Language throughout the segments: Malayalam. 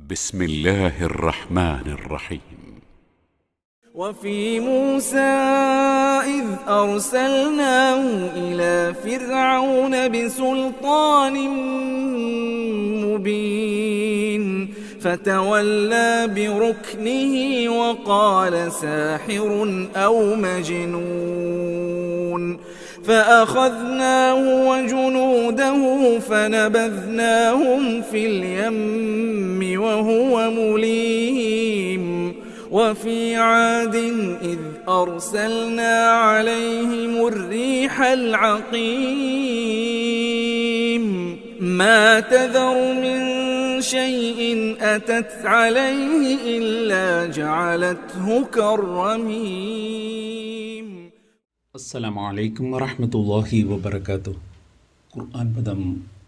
بسم الله الرحمن الرحيم. وفي موسى إذ أرسلناه إلى فرعون بسلطان مبين فتولى بركنه وقال ساحر أو مجنون فأخذناه وجنوده فنبذناهم في اليم وهو مليم وفي عاد إذ أرسلنا عليهم الريح العقيم ما تذر من شيء أتت عليه إلا جعلته كالرميم. അസ്സലാമു അലൈക്കും വറഹ്മത്തുള്ളാഹി വബറകാതുഹു. ഖുർആൻ പദം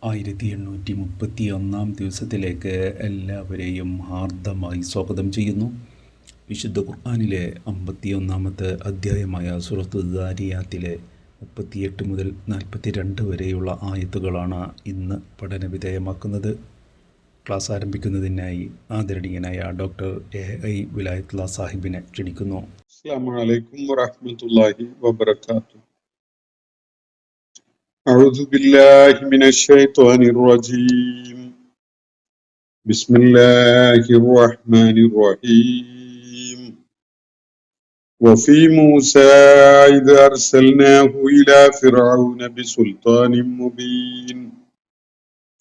1831 ദിവസത്തിലേക്ക് എല്ലാവരെയും ഹാർദമായി സ്വാഗതം ചെയ്യുന്നു. വിശുദ്ധ ഖുർആനിലെ 51 അധ്യായമായ സൂറത്തു ദാരിയാത്തിലെ 38 മുതൽ 42 വരെയുള്ള ആയത്തുകളാണ് ഇന്ന് പഠനവിധേയമാക്കുന്നത്. ക്ലാസ് ആരംഭിക്കുന്നതിനായി ആദരണീയനായ ഡോക്ടർ എ വിലായത്തുള്ള സാഹിബിനെ ക്ഷണിക്കുന്നു. അസ്സലാമു അലൈക്കും വറഹ്മത്തുള്ളാഹി വബറകാതുഹു. അഊദു ബില്ലാഹി മിനശ് ശൈത്വാനിർ റജീം. ബിസ്മില്ലാഹിർ റഹ്മാനിർ റഹീം. വഫീ മൂസാ ഇദ് അർസൽനാഹു ഇലാ ഫിർഔന ബിസുൽത്താനിൻ മുബീൻ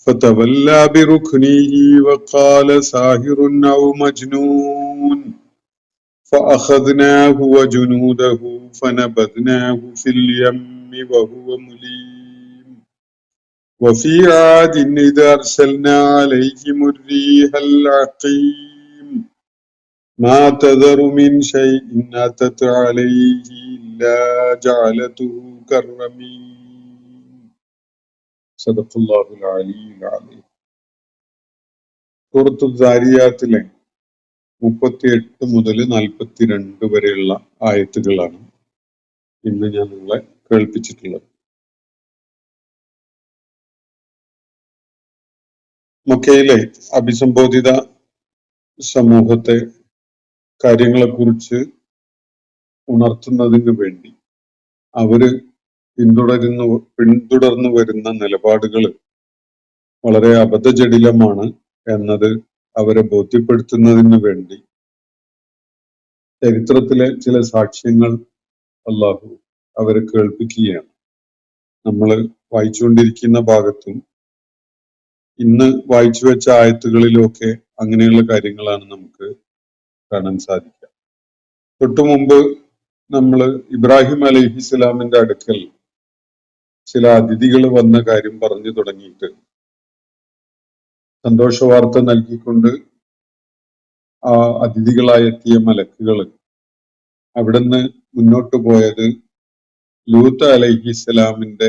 ഫതവല്ലാ ബിറുക്നിഹി വഖാല സാഹിറുൻ ഔ മജ്നൂൻ فأخذناه وجنوده فنبذناه في اليم وهو مليم وفي عاد إذ أرسلنا عليهم الريح العقيم ما تذر من شيء أتت عليه إلا جعلته كالرميم صدق الله العلي العظيم. സൂറത്തു ദാരിയാത്തിലെ 38 മുതൽ 42 വരെയുള്ള ആയത്തുകളാണ് ഇന്ന് ഞാൻ നിങ്ങളെ കേൾപ്പിച്ചിട്ടുള്ളത്. മക്കയിലെ അഭിസംബോധിത സമൂഹത്തെ കാര്യങ്ങളെക്കുറിച്ച് ഉണർത്തുന്നതിന് വേണ്ടി അവര് പിന്തുടർന്നു വരുന്ന നിലപാടുകൾ വളരെ അബദ്ധജടിലമാണ് എന്നത് അവരെ ബോധ്യപ്പെടുത്തുന്നതിന് വേണ്ടി ചരിത്രത്തിലെ ചില സാക്ഷ്യങ്ങൾ അല്ലാഹു അവരെ കേൾപ്പിക്കുകയാണ്. നമ്മൾ വായിച്ചുകൊണ്ടിരിക്കുന്ന ഭാഗത്തും ഇന്ന് വായിച്ചു വെച്ച ആയത്തുകളിലുമൊക്കെ അങ്ങനെയുള്ള കാര്യങ്ങളാണ് നമുക്ക് കാണാൻ സാധിക്കുക. തൊട്ടു മുമ്പ് നമ്മൾ ഇബ്രാഹിം അലൈഹിസ്സലാമിന്റെ അടുക്കൽ ചില അതിഥികൾ വന്ന കാര്യം പറഞ്ഞു തുടങ്ങിയിട്ട് സന്തോഷ വാർത്ത നൽകിക്കൊണ്ട് ആ അതിഥികളായി എത്തിയ മലക്കുകൾ അവിടുന്ന് മുന്നോട്ട് പോയത് ലൂത്ത് അലൈഹിസ്സലാമിന്റെ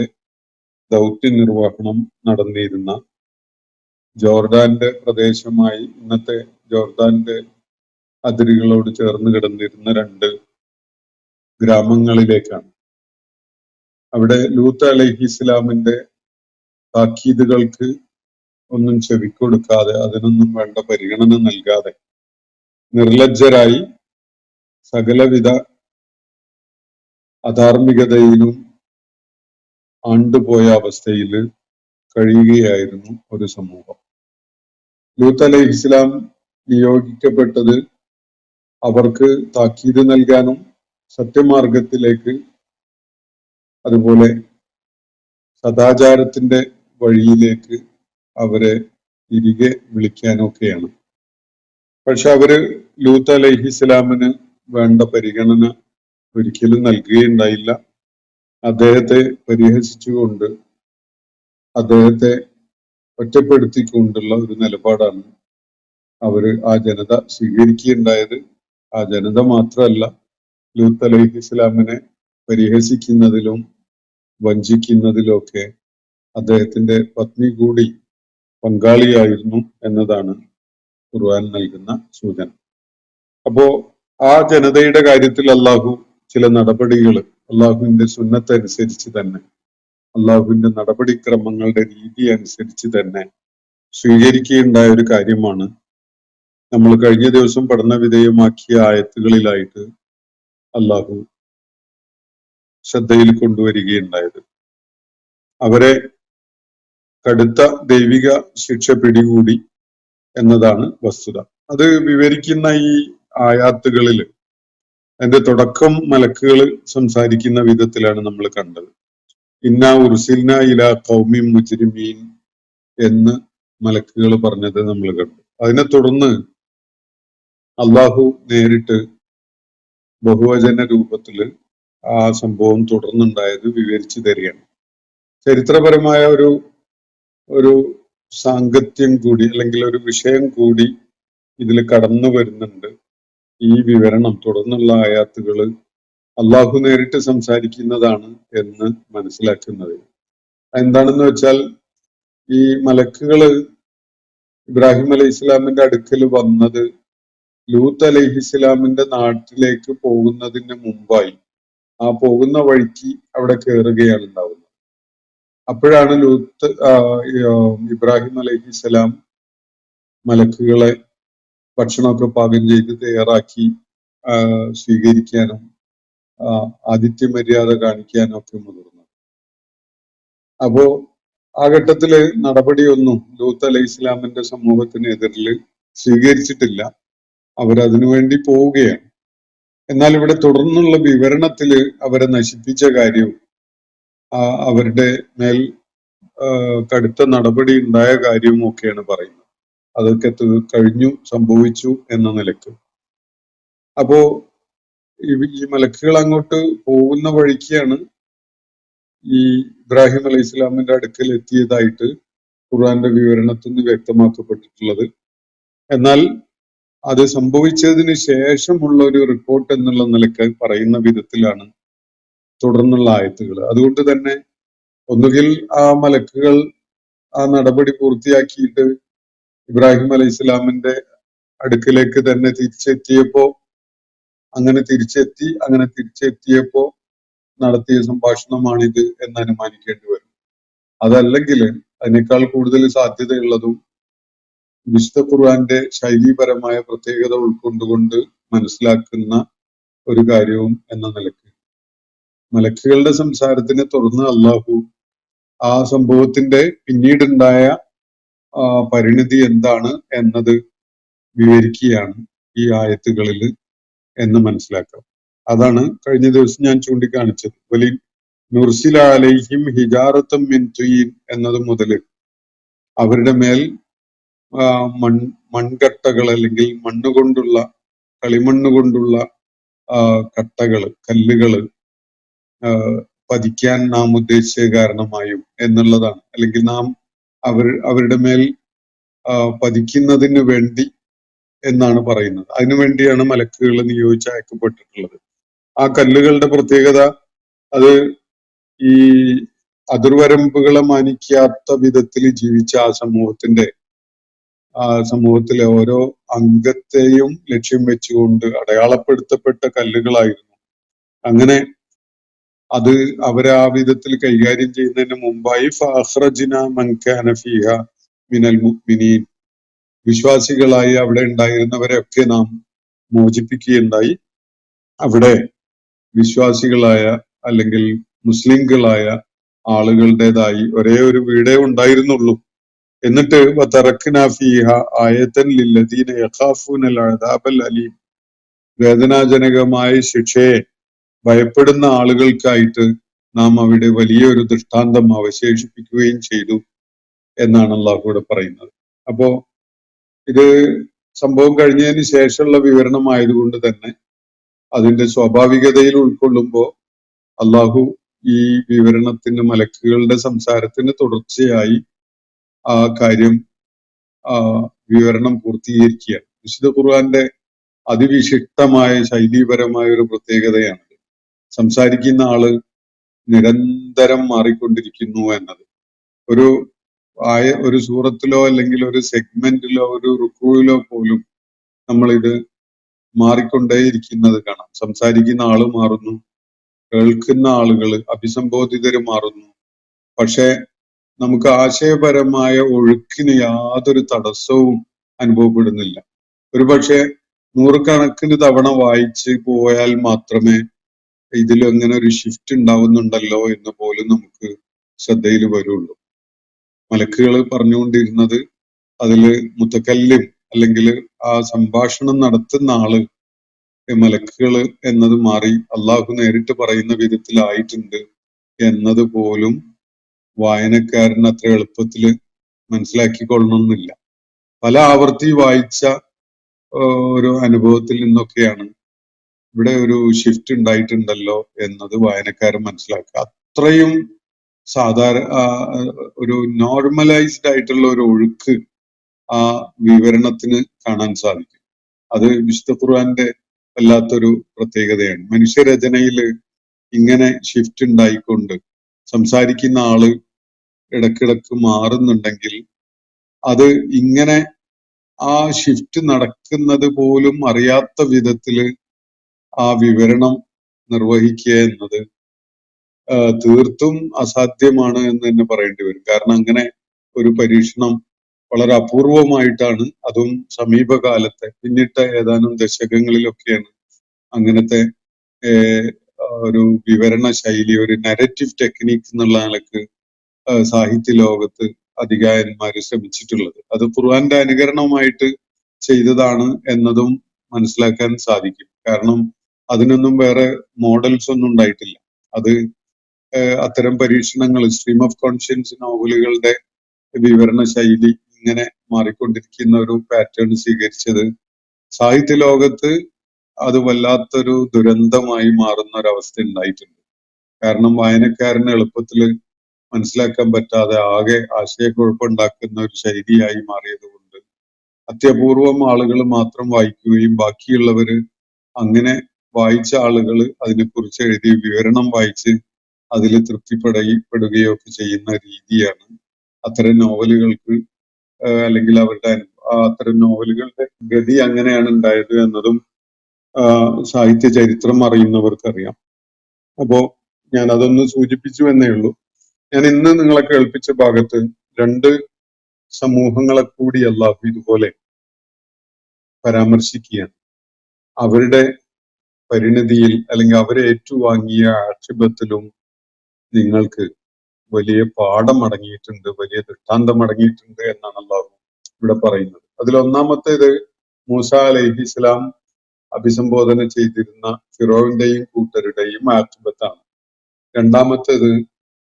ദൗത്യ നിർവഹണം നടന്നിരുന്ന ജോർദാന്റെ പ്രദേശമായി ഇന്നത്തെ ജോർദാന്റെ അതിരുകളോട് ചേർന്ന് കിടന്നിരുന്ന 2 ഗ്രാമങ്ങളിലേക്കാണ്. അവിടെ ലൂത്ത് അലൈഹിസ്സലാമിന്റെ താക്കീതുകൾക്ക് ഒന്നും ചെവിക്കൊടുക്കാതെ അതിനൊന്നും വേണ്ട പരിഗണന നൽകാതെ നിർലജ്ജരായി സകലവിധ അധാർമികതയിലും ആണ്ടുപോയ അവസ്ഥയിൽ കഴിയുകയായിരുന്നു ഒരു സമൂഹം. ലൂത്ത് അലൈഹിസ്സലാം നിയോഗിക്കപ്പെട്ടത് അവർക്ക് താക്കീത് നൽകാനും സത്യമാർഗത്തിലേക്ക് അതുപോലെ സദാചാരത്തിന്റെ വഴിയിലേക്ക് അവരെ തിരികെ വിളിക്കാനൊക്കെയാണ്. പക്ഷെ അവര് ലൂത്ത് അലൈഹിസ്സലാമിന് വേണ്ട പരിഗണന ഒരിക്കലും നൽകുകയുണ്ടായില്ല. അദ്ദേഹത്തെ പരിഹസിച്ചുകൊണ്ട് അദ്ദേഹത്തെ ഒറ്റപ്പെടുത്തിക്കൊണ്ടുള്ള ഒരു നിലപാടാണ് അവര് ആ ജനത സ്വീകരിക്കുകയുണ്ടായത്. ആ ജനത മാത്രമല്ല, ലൂത്ത് അലൈഹിസ്സലാമിനെ പരിഹസിക്കുന്നതിലും വഞ്ചിക്കുന്നതിലുമൊക്കെ അദ്ദേഹത്തിന്റെ പത്നി കൂടി പങ്കാളിയായിരുന്നു എന്നതാണ് ഖുർആൻ നൽകുന്ന സൂചന. അപ്പോ ആ ജനതയുടെ കാര്യത്തിൽ അള്ളാഹു ചില നടപടികൾ അള്ളാഹുവിന്റെ സുന്നത്തനുസരിച്ച് തന്നെ അള്ളാഹുവിന്റെ നടപടിക്രമങ്ങളുടെ രീതി അനുസരിച്ച് തന്നെ സ്വീകരിക്കുകയുണ്ടായ ഒരു കാര്യമാണ് നമ്മൾ കഴിഞ്ഞ ദിവസം പഠന വിധേയമാക്കിയ ആയത്തുകളിലായിട്ട് അള്ളാഹു ശ്രദ്ധയിൽ കൊണ്ടുവരികയുണ്ടായത്. അവരെ കടുത്ത ദൈവിക ശിക്ഷ പിടികൂടി എന്നതാണ് വസ്തുത. അത് വിവരിക്കുന്ന ഈ ആയാത്തുകളിൽ അതിന്റെ തുടക്കം മലക്കുകൾ സംസാരിക്കുന്ന വിധത്തിലാണ് നമ്മൾ കണ്ടത്. ഇന്നാ ഉർസിൽന ഇലാ ഖൗമിൻ മുജ്രിമീൻ എന്ന് മലക്കുകൾ പറഞ്ഞത് നമ്മൾ കണ്ടു. അതിനെ തുടർന്ന് അള്ളാഹു നേരിട്ട് ബഹുവചന രൂപത്തില് ആ സംഭവം തുടർന്നുണ്ടായത് വിവരിച്ചു തരികയാണ്. ചരിത്രപരമായ ഒരു സാങ്കത്യം കൂടി അല്ലെങ്കിൽ ഒരു വിഷയം കൂടി ഇതിൽ കടന്നു വരുന്നുണ്ട്. ഈ വിവരണം തുടർന്നുള്ള ആയാത്തുകള് അള്ളാഹു നേരിട്ട് സംസാരിക്കുന്നതാണ് എന്ന് മനസ്സിലാക്കുന്നത്. എന്താണെന്ന് വെച്ചാൽ ഈ മലക്കുകള് ഇബ്രാഹിം അലൈഹി ഇസ്ലാമിന്റെ അടുക്കൽ വന്നത് ലൂത്ത് അലൈഹി ഇസ്ലാമിന്റെ നാട്ടിലേക്ക് പോകുന്നതിന് മുമ്പായി ആ പോകുന്ന വഴിക്ക് അവിടെ കയറുകയാണ് ഉണ്ടാവുന്നത്. അപ്പോഴാണ് ഇബ്രാഹിം അലൈഹി സ്വലാം മലക്കുകളെ ഭക്ഷണമൊക്കെ പാകം ചെയ്ത് തയ്യാറാക്കി സ്വീകരിക്കാനും ആതിഥ്യ മര്യാദ കാണിക്കാനും ഒക്കെ മുതിർന്നത്. അപ്പോ ആ ഘട്ടത്തില് നടപടിയൊന്നും ലൂത്ത് അലൈഹി ഇസ്ലാമിന്റെ സമൂഹത്തിനെതിരിൽ സ്വീകരിച്ചിട്ടില്ല. അവരതിനു വേണ്ടി പോവുകയാണ്. എന്നാൽ ഇവിടെ തുടർന്നുള്ള വിവരണത്തില് അവരെ നശിപ്പിച്ച കാര്യവും അവരുടെ മേൽ കടുത്ത നടപടി ഉണ്ടായ കാര്യവും ഒക്കെയാണ് പറയുന്നത്. അതൊക്കെ കഴിഞ്ഞു, സംഭവിച്ചു എന്ന നിലക്ക്. അപ്പോ ഈ മലക്കുകൾ അങ്ങോട്ട് പോകുന്ന വഴിക്കാണ് ഈ ഇബ്രാഹിം അലൈഹി ഇസ്ലാമിന്റെ അടുക്കൽ എത്തിയതായിട്ട് ഖുർആന്റെ വിവരണത്തിൽ നിന്ന് വ്യക്തമാക്കപ്പെട്ടിട്ടുള്ളത്. എന്നാൽ അത് സംഭവിച്ചതിന് ശേഷമുള്ള ഒരു റിപ്പോർട്ട് എന്നുള്ള നിലക്ക് പറയുന്ന വിധത്തിലാണ് തുടർന്നുള്ള ആയത്തുകൾ. അതുകൊണ്ട് തന്നെ ഒന്നുകിൽ ആ മലക്കുകൾ ആ നടപടി പൂർത്തിയാക്കിയിട്ട് ഇബ്രാഹിം അലൈഹി ഇസ്ലാമിന്റെ അടുക്കിലേക്ക് തന്നെ തിരിച്ചെത്തിയപ്പോ അങ്ങനെ തിരിച്ചെത്തിയപ്പോ നടത്തിയ സംഭാഷണമാണിത് എന്ന് അനുമാനിക്കേണ്ടി വരും. അതല്ലെങ്കിൽ അതിനേക്കാൾ കൂടുതൽ സാധ്യതയുള്ളതും വിശുദ്ധ ഖുർആന്റെ ശൈലീപരമായ പ്രത്യേകത ഉൾക്കൊണ്ടുകൊണ്ട് മനസ്സിലാക്കുന്ന ഒരു കാര്യവും എന്ന നിലക്ക് മലക്കുകളുടെ സംസാരത്തിനെ തുടർന്ന് അള്ളാഹു ആ സംഭവത്തിന്റെ പിന്നീടുണ്ടായ പരിണിതി എന്താണ് എന്നത് വിവരിക്കുകയാണ് ഈ ആയത്തുകളിൽ എന്ന് മനസ്സിലാക്കാം. അതാണ് കഴിഞ്ഞ ദിവസം ഞാൻ ചൂണ്ടിക്കാണിച്ചത്. വലി നുർസില അലൈഹിം ഹിജാറത്തും മിൻ തുയീൻ എന്നത് മുതൽ അവരുടെ മേൽ മൺകട്ടകൾ അല്ലെങ്കിൽ മണ്ണുകൊണ്ടുള്ള കളിമണ്ണ് കൊണ്ടുള്ള കട്ടകള്, കല്ലുകള് പതിക്കാൻ നാം ഉദ്ദേശിച്ച കാരണമായും എന്നുള്ളതാണ്. അല്ലെങ്കിൽ നാം അവരുടെ മേൽ പതിക്കുന്നതിന് വേണ്ടി എന്നാണ് പറയുന്നത്. അതിനുവേണ്ടിയാണ് മലക്കുകൾ നിയോഗിച്ചയക്കപ്പെട്ടിട്ടുള്ളത്. ആ കല്ലുകളുടെ പ്രത്യേകത അത് ഈ അതിർവരമ്പുകളെ മാനിക്കാത്ത വിധത്തിൽ ജീവിച്ച ആ സമൂഹത്തിലെ ഓരോ അംഗത്തെയും ലക്ഷ്യം വെച്ചുകൊണ്ട് അടയാളപ്പെടുത്തപ്പെട്ട കല്ലുകളായിരുന്നു. അങ്ങനെ അത് അവരെ ആ വിധത്തിൽ കൈകാര്യം ചെയ്യുന്നതിന് മുമ്പായി ഫഅഖ്റജ്നാ മൻ കാന ഫീഹ മിനൽ മുഅ്മിനീൻ, വിശ്വാസികളായി അവിടെ ഉണ്ടായിരുന്നവരെയൊക്കെ നാം മോചിപ്പിക്കുകയുണ്ടായി. അവിടെ വിശ്വാസികളായ അല്ലെങ്കിൽ മുസ്ലിങ്ങളായ ആളുകളുടേതായി ഒരേ ഒരു വീടേ ഉണ്ടായിരുന്നുള്ളൂ. എന്നിട്ട് വതറക്നാ ഫീഹ ആയതൻ ലില്ലദീന യഖാഫൂനൽ അദാബൽ അലീം, വേദനാജനകമായ ശിക്ഷയെ ഭയപ്പെടുന്ന ആളുകൾക്കായിട്ട് നാം അവിടെ വലിയൊരു ദൃഷ്ടാന്തം അവശേഷിപ്പിക്കുകയും ചെയ്തു എന്നാണ് അള്ളാഹു ഇവിടെ പറയുന്നത്. അപ്പോ ഇത് സംഭവം കഴിഞ്ഞതിന് ശേഷമുള്ള വിവരണമായതുകൊണ്ട് തന്നെ അതിന്റെ സ്വാഭാവികതയിൽ ഉൾക്കൊള്ളുമ്പോൾ അള്ളാഹു ഈ വിവരണത്തിന് മലക്കുകളുടെ സംസാരത്തിന് തുടർച്ചയായി ആ കാര്യം വിവരണം പൂർത്തീകരിക്കുകയാണ്. വിശുദ്ധ ഖുർആന്റെ അതിവിശിഷ്ടമായ ശൈലീപരമായ ഒരു പ്രത്യേകതയാണ് സംസാരിക്കുന്ന ആള് നിരന്തരം മാറിക്കൊണ്ടിരിക്കുന്നു എന്നത്. ഒരു സൂറത്തിലോ അല്ലെങ്കിൽ ഒരു സെഗ്മെന്റിലോ ഒരു റുക്കൂയിലോ പോലും നമ്മളിത് മാറിക്കൊണ്ടേയിരിക്കുന്നത് കാണാം. സംസാരിക്കുന്ന ആള് മാറുന്നു, കേൾക്കുന്ന ആളുകൾ അഭിസംബോധിതര് മാറുന്നു. പക്ഷെ നമുക്ക് ആശയപരമായ ഒഴുക്കിന് യാതൊരു തടസ്സവും അനുഭവപ്പെടുന്നില്ല. ഒരുപക്ഷെ നൂറുകണക്കിന് തവണ വായിച്ച് പോയാൽ മാത്രമേ ഇതിൽ അങ്ങനെ ഒരു ഷിഫ്റ്റ് ഉണ്ടാവുന്നുണ്ടല്ലോ എന്ന് പോലും നമുക്ക് ശ്രദ്ധയിൽ വരുള്ളൂ. മലക്കുകൾ പറഞ്ഞുകൊണ്ടിരുന്നത് അതില് മുത്തക്കല്ലിം അല്ലെങ്കിൽ ആ സംഭാഷണം നടത്തുന്ന ആള് മലക്കുകൾ എന്നത് മാറി അള്ളാഹു നേരിട്ട് പറയുന്ന വിധത്തിലായിട്ടുണ്ട് എന്നത് പോലും വായനക്കാരൻ അത്ര എളുപ്പത്തിൽ മനസ്സിലാക്കിക്കൊള്ളണമെന്നില്ല. പല ആവർത്തി വായിച്ച ഒരു അനുഭവത്തിൽ നിന്നൊക്കെയാണ് ഇവിടെ ഒരു ഷിഫ്റ്റ് ഉണ്ടായിട്ടുണ്ടല്ലോ എന്നത് വായനക്കാരൻ മനസ്സിലാക്കുക. അത്രയും ഒരു നോർമലൈസ്ഡ് ആയിട്ടുള്ള ഒരു ഒഴുക്ക് ആ വിവരണത്തിന് കാണാൻ സാധിക്കും. അത് വിശുദ്ധ ഖുർആന്റെ വല്ലാത്തൊരു പ്രത്യേകതയാണ്. മനുഷ്യരചനയില് ഇങ്ങനെ ഷിഫ്റ്റ് ഉണ്ടായിക്കൊണ്ട് സംസാരിക്കുന്ന ആള് ഇടക്കിടക്ക് മാറുന്നുണ്ടെങ്കിൽ അത് ഇങ്ങനെ ആ ഷിഫ്റ്റ് നടക്കുന്നത് പോലും അറിയാത്ത വിധത്തില് ആ വിവരണം നിർവഹിക്കുക എന്നത് തീർത്തും അസാധ്യമാണ് എന്ന് തന്നെ പറയേണ്ടി വരും. കാരണം അങ്ങനെ ഒരു പരീക്ഷണം വളരെ അപൂർവമായിട്ടാണ്, അതും സമീപകാലത്തെ പിന്നിട്ട ഏതാനും ദശകങ്ങളിലൊക്കെയാണ് അങ്ങനത്തെ ഒരു വിവരണ ശൈലി, ഒരു നരേറ്റീവ് ടെക്നിക്ക് എന്നുള്ള നിലക്ക് സാഹിത്യ ലോകത്ത് അധികായന്മാര് ശ്രമിച്ചിട്ടുള്ളത്. അത് ഖുർആന്റെ അനുകരണമായിട്ട് ചെയ്തതാണ് എന്നതും മനസ്സിലാക്കാൻ സാധിക്കും. കാരണം അതിനൊന്നും വേറെ മോഡൽസ് ഒന്നും ഉണ്ടായിട്ടില്ല. അത് അത്തരം പരീക്ഷണങ്ങൾ, സ്ട്രീം ഓഫ് കോൺഷ്യൻസ് നോവലുകളുടെ വിവരണ ശൈലി ഇങ്ങനെ മാറിക്കൊണ്ടിരിക്കുന്ന ഒരു പാറ്റേൺ സ്വീകരിച്ചത് സാഹിത്യ ലോകത്ത് അത് വല്ലാത്തൊരു ദുരന്തമായി മാറുന്ന ഒരവസ്ഥ ഉണ്ടായിട്ടുണ്ട്. കാരണം വായനക്കാരന് എളുപ്പത്തിൽ മനസ്സിലാക്കാൻ പറ്റാതെ ആകെ ആശയക്കുഴപ്പമുണ്ടാക്കുന്ന ഒരു ശൈലിയായി മാറിയത് കൊണ്ട് അത്യപൂർവം ആളുകൾ മാത്രം വായിക്കുകയും ബാക്കിയുള്ളവര് അങ്ങനെ വായിച്ച ആളുകൾ അതിനെക്കുറിച്ച് എഴുതിയ വിവരണം വായിച്ച് അതിൽ തൃപ്തിപ്പെടുകയോ ഒക്കെ ചെയ്യുന്ന രീതിയാണ് അത്തരം നോവലുകൾക്ക് അല്ലെങ്കിൽ അവരുടെ അത്തരം നോവലുകളുടെ ഗതി അങ്ങനെയാണ് ഉണ്ടായത് എന്നതും സാഹിത്യ ചരിത്രം അറിയുന്നവർക്കറിയാം. അപ്പോ ഞാൻ അതൊന്ന് സൂചിപ്പിച്ചു എന്നേ ഉള്ളൂ. ഞാൻ ഇന്ന് നിങ്ങളെ കേൾപ്പിച്ച ഭാഗത്ത് രണ്ട് സമൂഹങ്ങളെ കൂടി അല്ലാഹു ഇതുപോലെ പരാമർശിക്കുകയാണ്. അവരുടെ പരിണതിയിൽ അല്ലെങ്കിൽ അവരെ ഏറ്റുവാങ്ങിയ ആക്ഷേപത്തിലും നിങ്ങൾക്ക് വലിയ പാഠം അടങ്ങിയിട്ടുണ്ട്, വലിയ ദൃഷ്ടാന്തം അടങ്ങിയിട്ടുണ്ട് എന്നാണ് അല്ലാഹു ഇവിടെ പറയുന്നത്. അതിൽ ഒന്നാമത്തേത് മൂസ അലൈഹിസ്സലാം അഭിസംബോധന ചെയ്തിരുന്ന ഫിറോവിന്റെയും കൂട്ടരുടെയും ആക്ഷേപത്താണ്. രണ്ടാമത്തേത്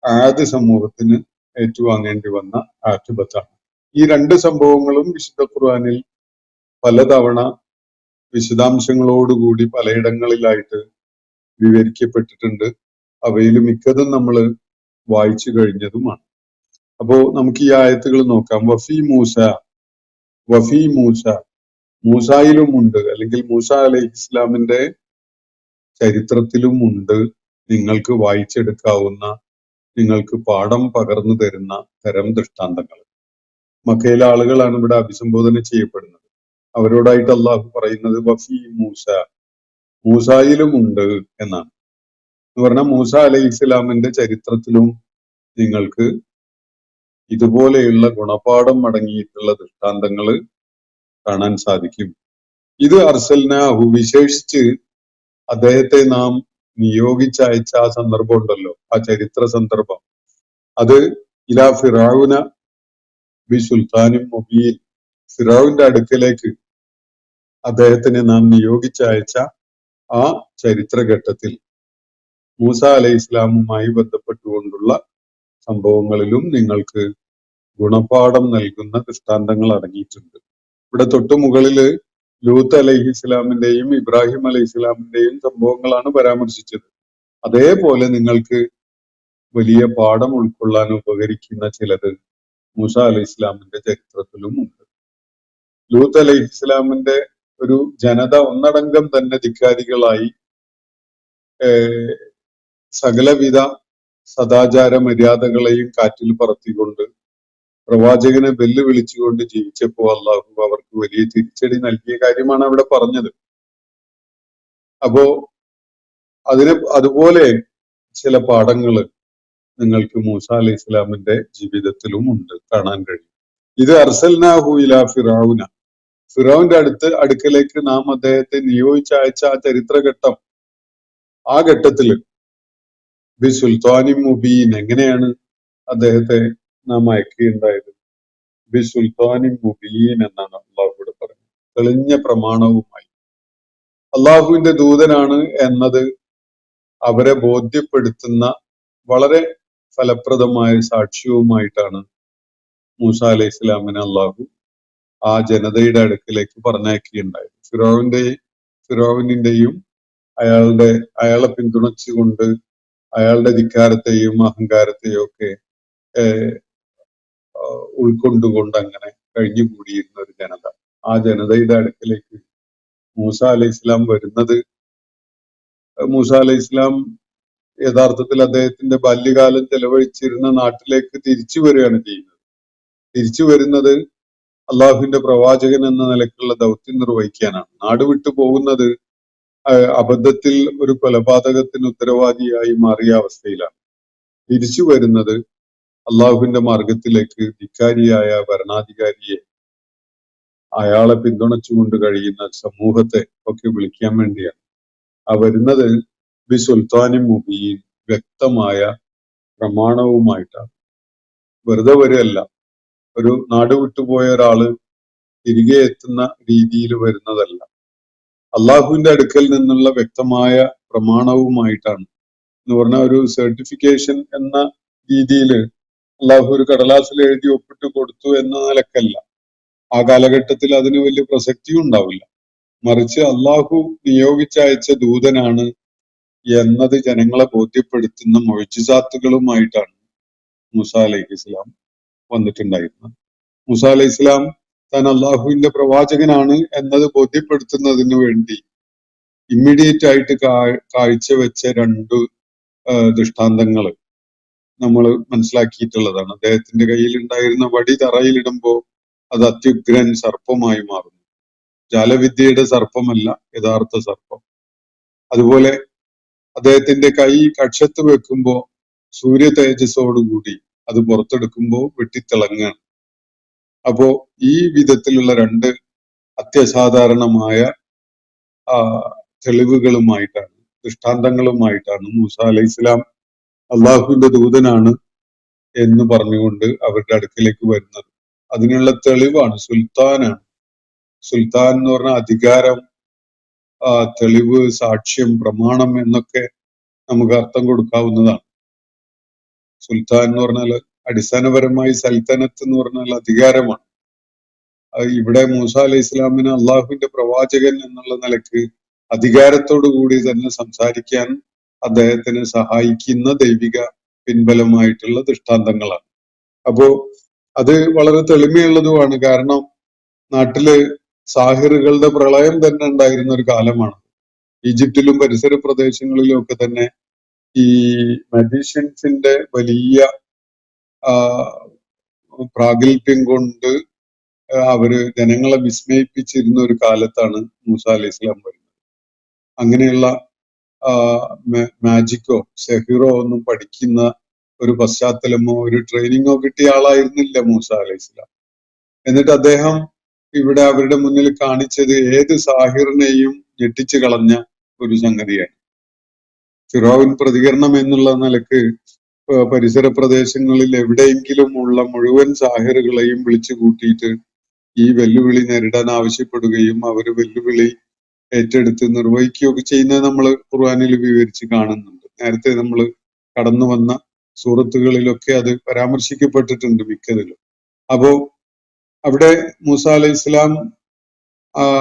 ആദ് സമൂഹത്തിന് ഏറ്റുവാങ്ങേണ്ടി വന്ന ആക്ഷേപത്താണ്. ഈ രണ്ട് സംഭവങ്ങളും വിശുദ്ധ ഖുർആനിൽ പലതവണ വിശദാംശങ്ങളോടുകൂടി പലയിടങ്ങളിലായിട്ട് വിവരിക്കപ്പെട്ടിട്ടുണ്ട്. അവയിൽ മിക്കതും നമ്മൾ വായിച്ചു കഴിഞ്ഞതുമാണ്. അപ്പോ നമുക്ക് ഈ ആയത്തുകൾ നോക്കാം. വഫി മൂസ, മൂസായിലും ഉണ്ട്, അല്ലെങ്കിൽ മൂസ അലൈഹി ഇസ്ലാമിന്റെ ചരിത്രത്തിലും ഉണ്ട് നിങ്ങൾക്ക് വായിച്ചെടുക്കാവുന്ന, നിങ്ങൾക്ക് പാഠം പകർന്നു തരുന്ന തരം ദൃഷ്ടാന്തങ്ങൾ. മക്കയിലെ ആളുകളാണ് ഇവിടെ അഭിസംബോധന ചെയ്യപ്പെടുന്നത്. അവരോടായിട്ട് അള്ളാഹു പറയുന്നത് വഫി മൂസ, മൂസായിലും ഉണ്ട് എന്നാണ്. എന്ന് പറഞ്ഞാൽ മൂസ അലൈഹി ഇസ്ലാമിന്റെ ചരിത്രത്തിലും നിങ്ങൾക്ക് ഇതുപോലെയുള്ള ഗുണപാഠം അടങ്ങിയിട്ടുള്ള ദൃഷ്ടാന്തങ്ങൾ കാണാൻ സാധിക്കും. ഇത് അർസൽനാഹു, വിശേഷിച്ച് അദ്ദേഹത്തെ നാം നിയോഗിച്ചയച്ച ആ സന്ദർഭം ഉണ്ടല്ലോ, ആ ചരിത്ര സന്ദർഭം, അത് ഇലാ ഫിറഔന ബി സുൽത്താനും മുബീൻ, ഫിറൗന്റെ അടുക്കലേക്ക് അദ്ദേഹത്തിനെ നാം നിയോഗിച്ചയച്ച ആ ചരിത്രഘട്ടത്തിൽ മൂസ അലൈഹി ഇസ്ലാമുമായി ബന്ധപ്പെട്ടുകൊണ്ടുള്ള സംഭവങ്ങളിലും നിങ്ങൾക്ക് ഗുണപാഠം നൽകുന്ന ദൃഷ്ടാന്തങ്ങൾ അടങ്ങിയിട്ടുണ്ട്. ഇവിടെ തൊട്ടു മുകളില് ലൂത്ത് അലൈഹി ഇസ്ലാമിന്റെയും ഇബ്രാഹിം അലൈഹി ഇസ്ലാമിന്റെയും സംഭവങ്ങളാണ് പരാമർശിച്ചത്. അതേപോലെ നിങ്ങൾക്ക് വലിയ പാഠം ഉൾക്കൊള്ളാൻ ഉപകരിക്കുന്ന ചിലത് മൂസ അലൈഹി ഇസ്ലാമിന്റെ ചരിത്രത്തിലും ഉണ്ട്. ലൂത്ത് അലൈഹി ഇസ്ലാമിന്റെ ഒരു ജനത ഒന്നടങ്കം തന്നെ ധിക്കാരികളായി സകലവിധ സദാചാര മര്യാദകളെയും കാറ്റിൽ പറത്തിക്കൊണ്ട് പ്രവാചകനെ വെല്ലുവിളിച്ചുകൊണ്ട് ജീവിച്ചപ്പോൾ അള്ളാഹു അവർക്ക് വലിയ തിരിച്ചടി നൽകിയ കാര്യമാണ് അവിടെ പറഞ്ഞത്. അപ്പോ അതുപോലെ ചില പാഠങ്ങള് നിങ്ങൾക്ക് മൂസ അലൈഹി ഇസ്ലാമിന്റെ ജീവിതത്തിലും ഉണ്ട്, കാണാൻ കഴിയും. ഇത് അർസൽനാഹു ഇലാ ഫിറഔന, ഫിറോവിന്റെ അടുക്കലേക്ക് നാം അദ്ദേഹത്തെ നിയോഗിച്ചയച്ച ആ ചരിത്രഘട്ടം, ആ ഘട്ടത്തില് ബി സുൽത്താനി മുബീൻ, എങ്ങനെയാണ് അദ്ദേഹത്തെ നാം അയക്കുകയുണ്ടായത്? ബി സുൽത്താനി മുബീൻ എന്നാണ് അള്ളാഹുവിടെ പറയുന്നത്. തെളിഞ്ഞ പ്രമാണവുമായി അള്ളാഹുവിന്റെ ദൂതനാണ് എന്നത് അവരെ ബോധ്യപ്പെടുത്തുന്ന വളരെ ഫലപ്രദമായ സാക്ഷ്യവുമായിട്ടാണ് മൂസ അലൈഹി ഇസ്ലാമിനെ അള്ളാഹു ആ ജനതയുടെ അടുക്കിലേക്ക് പറഞ്ഞയക്കുകയുണ്ടായത്. ഫിറോവിന്റെയും അയാളെ പിന്തുണച്ചുകൊണ്ട് അയാളുടെ ധിക്കാരത്തെയും അഹങ്കാരത്തെയും ഒക്കെ ഉൾക്കൊണ്ടുകൊണ്ട് അങ്ങനെ കഴിഞ്ഞുകൂടിയിരുന്ന ഒരു ജനത. ആ ജനതയുടെ അടുക്കിലേക്ക് മൂസ അലൈഹി ഇസ്ലാം വരുന്നത്, മൂസ അലൈഹി ഇസ്ലാം യഥാർത്ഥത്തിൽ അദ്ദേഹത്തിന്റെ ബാല്യകാലം ചെലവഴിച്ചിരുന്ന നാട്ടിലേക്ക് തിരിച്ചു വരികയാണ് ചെയ്യുന്നത്. തിരിച്ചു വരുന്നത് അള്ളാഹുവിന്റെ പ്രവാചകൻ എന്ന നിലക്കുള്ള ദൗത്യം നിർവഹിക്കാനാണ്. നാട് വിട്ടു പോകുന്നത് അബദ്ധത്തിൽ ഒരു കൊലപാതകത്തിന് ഉത്തരവാദിയായി മാറിയ അവസ്ഥയിലാണ്. തിരിച്ചു വരുന്നത് അള്ളാഹുവിന്റെ മാർഗത്തിലേക്ക് ധിക്കാരിയായ ഭരണാധികാരിയെ, അയാളെ പിന്തുണച്ചുകൊണ്ട് കഴിയുന്ന സമൂഹത്തെ ഒക്കെ വിളിക്കാൻ വേണ്ടിയാണ്. ആ വരുന്നത് ബി സുൽത്താനി മുബീൻ, വ്യക്തമായ പ്രമാണവുമായിട്ടാണ്. വെറുതെ വരികയല്ല. ഒരു നാട് വിട്ടുപോയ ഒരാള് തിരികെ എത്തുന്ന രീതിയിൽ വരുന്നതല്ല. അള്ളാഹുവിന്റെ അടുക്കൽ നിന്നുള്ള വ്യക്തമായ പ്രമാണവുമായിട്ടാണ്. എന്ന് പറഞ്ഞാൽ ഒരു സർട്ടിഫിക്കേഷൻ എന്ന രീതിയിൽ അള്ളാഹു ഒരു കടലാസിൽ എഴുതി ഒപ്പിട്ട് കൊടുത്തു എന്ന നിലക്കല്ല. ആ കാലഘട്ടത്തിൽ അതിന് വലിയ പ്രസക്തിയും ഉണ്ടാവില്ല. മറിച്ച് അള്ളാഹു നിയോഗിച്ചയച്ച ദൂതനാണ് എന്നത് ജനങ്ങളെ ബോധ്യപ്പെടുത്തുന്ന മുഅ്ജിസാത്തുകളുമായിട്ടാണ് മൂസ അലൈഹി ഇസ്ലാം വന്നിട്ടുണ്ടായിരുന്നത്. മൂസ അലൈഹി ഇസ്ലാം താൻ അള്ളാഹുവിന്റെ പ്രവാചകനാണ് എന്നത് ബോധ്യപ്പെടുത്തുന്നതിന് വേണ്ടി ഇമ്മീഡിയറ്റ് ആയിട്ട് കാഴ്ചവെച്ച രണ്ട് ദൃഷ്ടാന്തങ്ങൾ നമ്മൾ മനസ്സിലാക്കിയിട്ടുള്ളതാണ്. അദ്ദേഹത്തിന്റെ കയ്യിൽ ഉണ്ടായിരുന്ന വടി തറയിലിടുമ്പോൾ അത് അത്യുഗ്രൻ സർപ്പമായി മാറുന്നു. ജാലവിദ്യയുടെ സർപ്പമല്ല, യഥാർത്ഥ സർപ്പം. അതുപോലെ അദ്ദേഹത്തിന്റെ കൈ കക്ഷത്ത് വെക്കുമ്പോ സൂര്യ തേജസ്സോടുകൂടി അത് പുറത്തെടുക്കുമ്പോൾ വെട്ടിത്തിളങ്ങാണ്. അപ്പോ ഈ വിധത്തിലുള്ള രണ്ട് അത്യസാധാരണമായ തെളിവുകളുമായിട്ടാണ്, ദൃഷ്ടാന്തങ്ങളുമായിട്ടാണ് മൂസ അലൈഹി ഇസ്ലാം അള്ളാഹുവിന്റെ ദൂതനാണ് എന്ന് പറഞ്ഞുകൊണ്ട് അവരുടെ അടുക്കിലേക്ക് വരുന്നത്. അതിനുള്ള തെളിവാണ്, സുൽത്താനാണ്. സുൽത്താൻ എന്ന് പറഞ്ഞ അധികാരം, തെളിവ്, സാക്ഷ്യം, പ്രമാണം എന്നൊക്കെ നമുക്ക് അർത്ഥം കൊടുക്കാവുന്നതാണ്. സുൽത്താൻ എന്ന് പറഞ്ഞാൽ അടിസ്ഥാനപരമായി സൽത്തനത്ത് എന്ന് പറഞ്ഞാൽ അധികാരമാണ്. ഇവിടെ മൂസ അലൈഹി ഇസ്ലാമിന് അള്ളാഹുവിന്റെ പ്രവാചകൻ എന്നുള്ള നിലക്ക് അധികാരത്തോടു കൂടി തന്നെ സംസാരിക്കാൻ അദ്ദേഹത്തിന് സഹായിക്കുന്ന ദൈവിക പിൻബലമായിട്ടുള്ള ദൃഷ്ടാന്തങ്ങളാണ്. അപ്പോ അത് വളരെ തെളിമയുള്ളതുമാണ്. കാരണം നാട്ടില് സാഹിറുകളുടെ പ്രളയം തന്നെ ഉണ്ടായിരുന്ന ഒരു കാലമാണ്. ഈജിപ്തിലും പരിസര പ്രദേശങ്ങളിലും ഒക്കെ തന്നെ ഈ മജീഷ്യൻസിന്റെ വലിയ പ്രാഗൽഭ്യം കൊണ്ട് അവര് ജനങ്ങളെ വിസ്മയിപ്പിച്ചിരുന്ന ഒരു കാലത്താണ് മൂസ അലൈഹി ഇസ്ലാം വരുന്നത്. അങ്ങനെയുള്ള മാജിക്കോ സെഹിറോ ഒന്നും പഠിക്കുന്ന ഒരു പശ്ചാത്തലമോ ഒരു ട്രെയിനിങ്ങോ കിട്ടിയ ആളായിരുന്നില്ല മൂസ അലൈഹി ഇസ്ലാം. എന്നിട്ട് അദ്ദേഹം ഇവിടെ അവരുടെ മുന്നിൽ കാണിച്ചത് ഏത് സാഹിറിനെയും ഞെട്ടിച്ചു കളഞ്ഞ ഒരു സംഗതിയാണ്. ഫിറോവിൻ പ്രതികരണം എന്നുള്ള നിലക്ക് പരിസര പ്രദേശങ്ങളിൽ എവിടെയെങ്കിലും ഉള്ള മുഴുവൻ സാഹിറുകളെയും വിളിച്ചു കൂട്ടിയിട്ട് ഈ വെല്ലുവിളി നേരിടാൻ ആവശ്യപ്പെടുകയും അവര് വെല്ലുവിളി ഏറ്റെടുത്ത് നിർവഹിക്കുകയൊക്കെ ചെയ്യുന്നത് നമ്മൾ ഖുർആനിൽ വിവരിച്ച് കാണുന്നുണ്ട്. നേരത്തെ നമ്മൾ കടന്നു വന്ന സൂറത്തുകളിലൊക്കെ അത് പരാമർശിക്കപ്പെട്ടിട്ടുണ്ട് മിക്കതിലും. അപ്പോ അവിടെ മൂസ അലൈഹി ഇസ്ലാം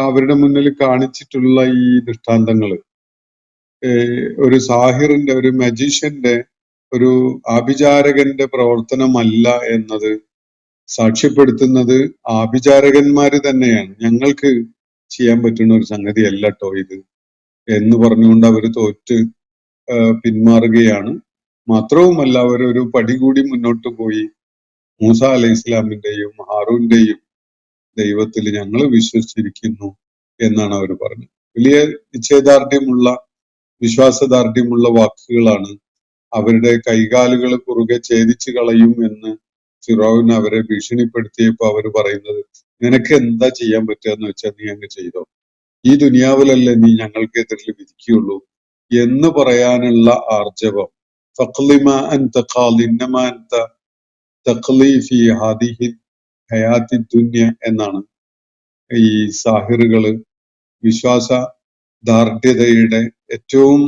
അവരുടെ മുന്നിൽ കാണിച്ചിട്ടുള്ള ഈ ദൃഷ്ടാന്തങ്ങള് ഒരു സാഹിറിന്റെ, ഒരു മജീഷ്യന്റെ, ഒരു ആഭിചാരകന്റെ പ്രവർത്തനമല്ല എന്നത് സാക്ഷ്യപ്പെടുത്തുന്നത് ആഭിചാരകന്മാര് തന്നെയാണ്. ഞങ്ങൾക്ക് ചെയ്യാൻ പറ്റുന്ന ഒരു സംഗതിയല്ല കേട്ടോ ഇത് എന്ന് പറഞ്ഞുകൊണ്ട് അവര് തോറ്റ് പിന്മാറുകയാണ്. മാത്രവുമല്ല അവരൊരു പടി കൂടി മുന്നോട്ട് പോയി മൂസ അലൈഹി ഇസ്ലാമിന്റെയും ഹാറൂന്റെയും ദൈവത്തിൽ ഞങ്ങൾ വിശ്വസിച്ചിരിക്കുന്നു എന്നാണ് അവർ പറഞ്ഞത്. വലിയ നിശ്ചയദാർഢ്യമുള്ള, വിശ്വാസദാർഢ്യമുള്ള വാക്കുകളാണ്. അവരുടെ കൈകാലുകൾ കുറുകെ ഛേദിച്ചു കളയും എന്ന് ഫിറോൻ അവരെ ഭീഷണിപ്പെടുത്തിയപ്പോൾ അവർ പറയുന്നത് നിനക്ക് എന്താ ചെയ്യാൻ പറ്റുക എന്ന് വെച്ചാൽ നീ അങ്ങ് ചെയ്തോ, ഈ ദുനിയാവിലല്ലേ നീ ഞങ്ങൾക്കെതിരിൽ വിധിക്കുകയുള്ളൂ എന്ന് പറയാനുള്ള ആർജവം. ഫഖ്ലിമ അൻത ഖാദി ഇന്നമ അൻത തഖ്ലി ഫീ ഹാദിഹി ഹയാത്തി ദുനിയ എന്നാണ് ഈ സാഹിറുകള് വിശ്വാസ ദാർഢ്യതയുടെ ഏറ്റവും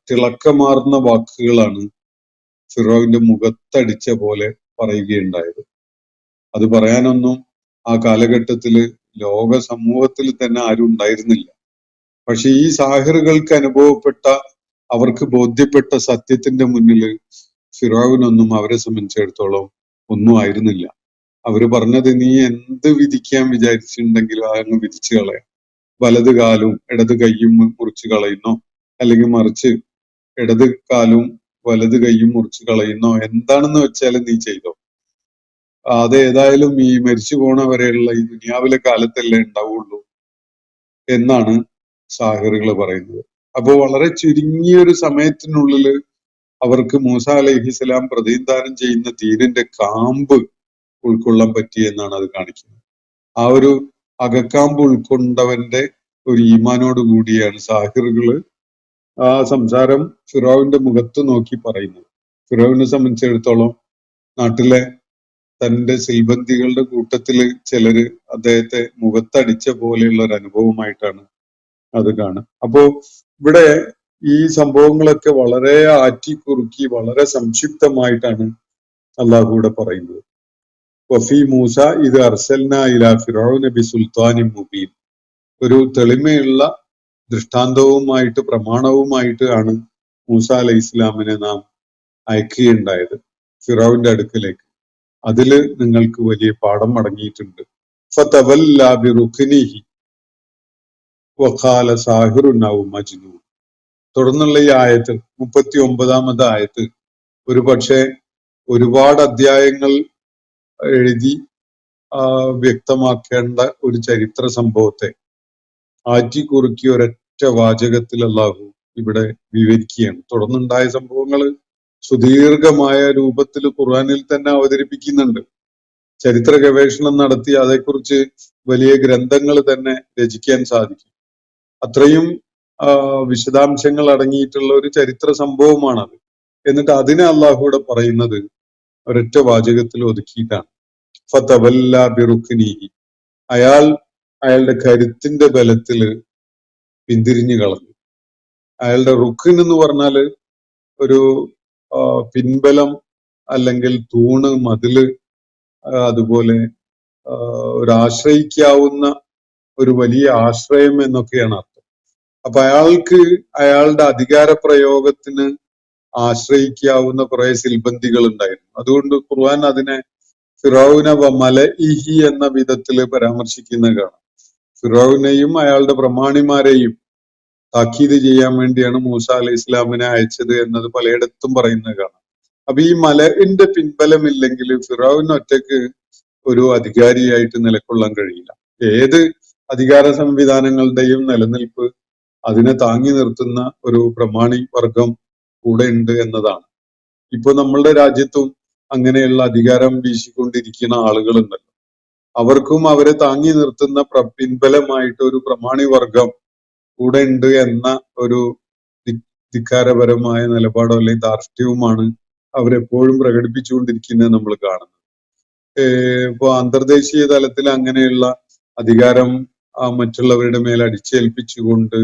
തിളക്കമാർന്ന വാക്കുകളാണ് ഫിറോവിന്റെ മുഖത്തടിച്ച പോലെ പറയുകയുണ്ടായത്. അത് പറയാനൊന്നും ആ കാലഘട്ടത്തില് ലോക സമൂഹത്തിൽ തന്നെ ആരും ഉണ്ടായിരുന്നില്ല. പക്ഷെ ഈ സാഹിറുകൾക്ക് അനുഭവപ്പെട്ട, അവർക്ക് ബോധ്യപ്പെട്ട സത്യത്തിന്റെ മുന്നിൽ ഫിറോവിനൊന്നും അവരെ സംബന്ധിച്ചിടത്തോളം ഒന്നും ആയിരുന്നില്ല. അവര് പറഞ്ഞത്, നീ എന്ത് വിധിക്കാൻ വിചാരിച്ചിട്ടുണ്ടെങ്കിലും അങ്ങ് വിധിച്ചു കളയാം. വലത് കാലും ഇടത് കൈയും മുറിച്ചു കളയുന്നോ, അല്ലെങ്കിൽ മറിച്ച് ഇടത് കാലും വലത് കൈയും മുറിച്ചു കളയുന്നോ, എന്താണെന്ന് വെച്ചാൽ നീ ചെയ്തോ, അത് ഏതായാലും ഈ മരിച്ചു പോണ വരെയുള്ള ഈ ദുനിയാവിലെ കാലത്തല്ലേ ഉണ്ടാവുള്ളൂ എന്നാണ് സാഹിറുകൾ പറയുന്നത്. അപ്പോ വളരെ ചുരുങ്ങിയൊരു സമയത്തിനുള്ളിൽ അവർക്ക് മൂസ അലൈഹിസ്സലാം പ്രതിനിധാനം ചെയ്യുന്ന ദീനിന്റെ കാമ്പ് ഉൾക്കൊള്ളാൻ പറ്റി എന്നാണ് അത് കാണിക്കുന്നത്. ആ ഒരു അകക്കാമ്പ് ഉൾക്കൊണ്ടവന്റെ ഒരു ഈമാനോട് കൂടിയാണ് സാഹിറുകള് ആ സംസാരം ഫിറോവിന്റെ മുഖത്ത് നോക്കി പറയുന്നത്. ഫിറോവിനെ സംബന്ധിച്ചിടത്തോളം നാട്ടിലെ തന്റെ സിൽബന്തികളുടെ കൂട്ടത്തില് ചിലര് അദ്ദേഹത്തെ മുഖത്തടിച്ച പോലെയുള്ള ഒരു അനുഭവമായിട്ടാണ് അത് കാണുക. അപ്പോ ഇവിടെ ഈ സംഭവങ്ങളൊക്കെ വളരെ ആറ്റിക്കുറുക്കി വളരെ സംക്ഷിപ്തമായിട്ടാണ് അള്ളാഹു ഇവിടെ പറയുന്നത്. വഫി മൂസ ഇത് അർസൽന ഇലാ ഫിറൗന ബിസുൽത്താനിൻ മുബീൻ. ഒരു തെളിമയുള്ള ദൃഷ്ടാന്തവുമായിട്ട് പ്രമാണവുമായിട്ട് ആണ് മൂസ അലൈഹി ഇസ്ലാമിനെ നാം അയക്കുകയുണ്ടായത് ഫിറൗന്റെ അടുക്കലേക്ക്. അതില് നിങ്ങൾക്ക് വലിയ പാഠം അടങ്ങിയിട്ടുണ്ട്. ഫതവല്ലാ ബിറുക്നിഹി വഖാല സാഹിറുൻ ഔ മജ്നൂൻ. തുടർന്നുള്ള ഈ ആയത്ത് 39-ാമത്തെ ആയത്ത് ഒരു പക്ഷേ ഒരുപാട് അധ്യായങ്ങൾ എഴുതി വ്യക്തമാക്കേണ്ട ഒരു ചരിത്ര സംഭവത്തെ ആറ്റിക്കുറുക്കി ഒരൊറ്റ വാചകത്തിൽ അള്ളാഹു ഇവിടെ വിവരിക്കുകയാണ്. തുടർന്നുണ്ടായ സംഭവങ്ങൾ സുദീർഘമായ രൂപത്തിൽ ഖുർആനിൽ തന്നെ അവതരിപ്പിക്കുന്നുണ്ട്. ചരിത്ര ഗവേഷണം നടത്തി അതേക്കുറിച്ച് വലിയ ഗ്രന്ഥങ്ങൾ തന്നെ രചിക്കാൻ സാധിക്കും. അത്രയും വിശദാംശങ്ങൾ അടങ്ങിയിട്ടുള്ള ഒരു ചരിത്ര സംഭവമാണത്. എന്നിട്ട് അതിനെ അള്ളാഹുവിടെ പറയുന്നത് ഒരൊറ്റ വാചകത്തിൽ ഒതുക്കിയിട്ടാണ്. ഫതവല്ല ബിറുക്നിഹി. അയാളുടെ കരുത്തിന്റെ ബലത്തില് പിന്തിരിഞ്ഞു കളഞ്ഞു. അയാളുടെ റുക്കിൻ എന്ന് പറഞ്ഞാല് ഒരു പിൻബലം, അല്ലെങ്കിൽ തൂണ്, മതില്, അതുപോലെ ഒരു ആശ്രയിക്കാവുന്ന ഒരു വലിയ ആശ്രയം എന്നൊക്കെയാണ് അർത്ഥം. അപ്പൊ അയാൾക്ക് അയാളുടെ അധികാര പ്രയോഗത്തിന് ആശ്രയിക്കാവുന്ന കുറെ സിൽബന്തികൾ ഉണ്ടായിരുന്നു. അതുകൊണ്ട് ഖുർആൻ അതിനെ ഫിറൗന വ മലഇഹി എന്ന വിധത്തിൽ പരാമർശിക്കുന്ന കാണാം. ഫിറൗനെയും അയാളുടെ പ്രമാണിമാരെയും താക്കീത് ചെയ്യാൻ വേണ്ടിയാണ് മൂസ അലൈഹി ഇസ്ലാമിനെ അയച്ചത് എന്നത് പലയിടത്തും പറയുന്നത് കാണാം. അപ്പൊ ഈ മലഇന്റെ പിൻബലമില്ലെങ്കിൽ ഫിറൗന് ഒറ്റയ്ക്ക് ഒരു അധികാരിയായിട്ട് നിലകൊള്ളാൻ കഴിയില്ല. ഏത് അധികാര സംവിധാനങ്ങളുടെയും നിലനിൽപ്പ് അതിനെ താങ്ങി നിർത്തുന്ന ഒരു പ്രമാണി വർഗം കൂടെ ഉണ്ട് എന്നതാണ്. ഇപ്പൊ നമ്മളുടെ രാജ്യത്തും അങ്ങനെയുള്ള അധികാരം വീശിക്കൊണ്ടിരിക്കുന്ന ആളുകളുണ്ടല്ലോ. അവർക്കും അവരെ താങ്ങി നിർത്തുന്ന പിൻബലമായിട്ട് ഒരു പ്രമാണി വർഗം കൂടെ ഉണ്ട് എന്ന ഒരു ധിക്കാരപരമായ നിലപാടോ അല്ലെങ്കിൽ ധാർഷ്ട്യവുമാണ് അവരെപ്പോഴും പ്രകടിപ്പിച്ചുകൊണ്ടിരിക്കുന്നത് നമ്മൾ കാണുന്നത്. ഇപ്പൊ അന്തർദേശീയ തലത്തിൽ അങ്ങനെയുള്ള അധികാരം മറ്റുള്ളവരുടെ മേൽ അടിച്ചേൽപ്പിച്ചുകൊണ്ട്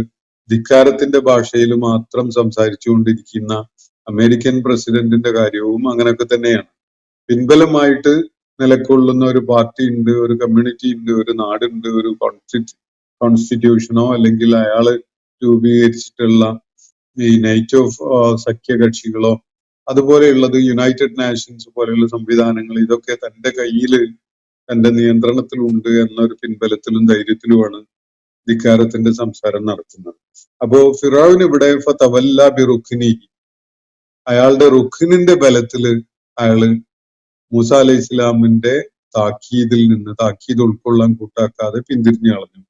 ധിക്കാരത്തിന്റെ ഭാഷയിൽ മാത്രം സംസാരിച്ചുകൊണ്ടിരിക്കുന്ന അമേരിക്കൻ പ്രസിഡന്റിന്റെ കാര്യവും അങ്ങനെയൊക്കെ തന്നെയാണ്. പിൻബലമായിട്ട് നിലകൊള്ളുന്ന ഒരു പാർട്ടി ഉണ്ട്, ഒരു കമ്മ്യൂണിറ്റി ഉണ്ട്, ഒരു നാടുണ്ട്, ഒരു കോൺസ്റ്റിറ്റ്യൂഷനോ അല്ലെങ്കിൽ അയാള് രൂപീകരിച്ചിട്ടുള്ള ഈ നൈറ്റോ സഖ്യകക്ഷികളോ അതുപോലെയുള്ളത് യുണൈറ്റഡ് നാഷൻസ് പോലെയുള്ള സംവിധാനങ്ങൾ, ഇതൊക്കെ തന്റെ കയ്യില് തന്റെ നിയന്ത്രണത്തിലുണ്ട് എന്നൊരു പിൻബലത്തിലും ധൈര്യത്തിലുമാണ് ധിക്കാരത്തിന്റെ സംസാരം നടത്തുന്നത്. അപ്പോ ഫിറൗൻ ഇവിടെ ഫതവല്ല ബിറുക്നി, അയാളുടെ റുഖിനിന്റെ ബലത്തില് അയാള് മൂസ അലൈഹി ഇസ്ലാമിന്റെ താക്കീത് ഉൾക്കൊള്ളാൻ കൂട്ടാക്കാതെ പിന്തിരിഞ്ഞു കളഞ്ഞു.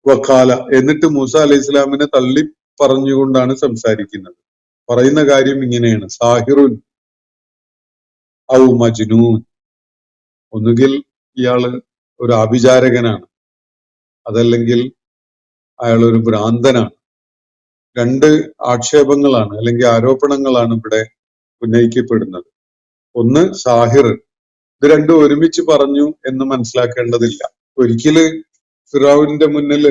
വഖാല, എന്നിട്ട് മൂസ അലൈഹി ഇസ്ലാമിനെ തള്ളി പറഞ്ഞുകൊണ്ടാണ് സംസാരിക്കുന്നത്. പറയുന്ന കാര്യം ഇങ്ങനെയാണ്: സാഹിറുൻ ഔ മജ്നൂൻ. ഒന്നുകിൽ ഇയാള് ഒരു ആഭിചാരകനാണ്, അതല്ലെങ്കിൽ അയാൾ ഒരു ഭ്രാന്തനാണ്. രണ്ട് ആക്ഷേപങ്ങളാണ് അല്ലെങ്കിൽ ആരോപണങ്ങളാണ് ഇവിടെ ഉന്നയിക്കപ്പെടുന്നത്. ഒന്ന് സാഹിർ, ഇത് രണ്ടും ഒരുമിച്ച് പറഞ്ഞു എന്ന് മനസ്സിലാക്കേണ്ടതില്ല. ഒരിക്കല് ഫിറഔന്റെ മുന്നിൽ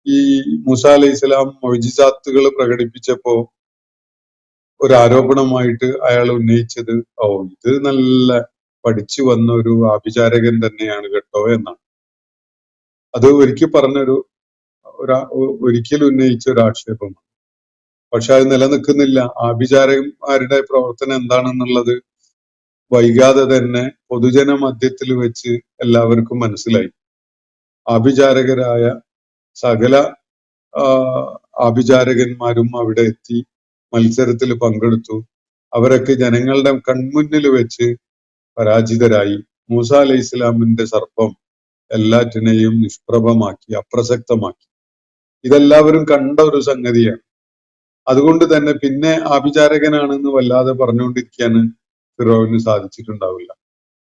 ഈ മൂസ അലൈഹി സ്വലാം മൊഴിജിസാത്തുകൾ പ്രകടിപ്പിച്ചപ്പോ ഒരു ആരോപണമായിട്ട് അയാൾ ഉന്നയിച്ചത്, ഓ ഇത് നല്ല പഠിച്ചു വന്ന ഒരു ആഭിചാരകൻ തന്നെയാണ് കേട്ടോ എന്നാണ്. അത് ഒരിക്കൽ ഉന്നയിച്ച ഒരു ആക്ഷേപമാണ്. പക്ഷെ അത് നിലനിൽക്കുന്നില്ല. ആഭിചാരകന്മാരുടെ പ്രവർത്തനം എന്താണെന്നുള്ളത് വൈകാതെ തന്നെ പൊതുജന മധ്യത്തിൽ വെച്ച് എല്ലാവർക്കും മനസ്സിലായി. ആഭിചാരകരായ സകല ആഭിചാരകന്മാരും അവിടെ എത്തി മത്സരത്തിൽ പങ്കെടുത്തു. അവരൊക്കെ ജനങ്ങളുടെ കൺമുന്നിൽ വെച്ച് പരാജിതരായി. മൂസ അലൈഹി ഇസ്ലാമിന്റെ സർപ്പം എല്ലാറ്റിനെയും നിഷ്പ്രഭമാക്കി, അപ്രസക്തമാക്കി. ഇതെല്ലാവരും കണ്ട ഒരു സംഗതിയാണ്. അതുകൊണ്ട് തന്നെ പിന്നെ ആഭിചാരകനാണെന്ന് വല്ലാതെ പറഞ്ഞുകൊണ്ടിരിക്കാൻ ഫിറോവിന് സാധിച്ചിട്ടുണ്ടാവില്ല.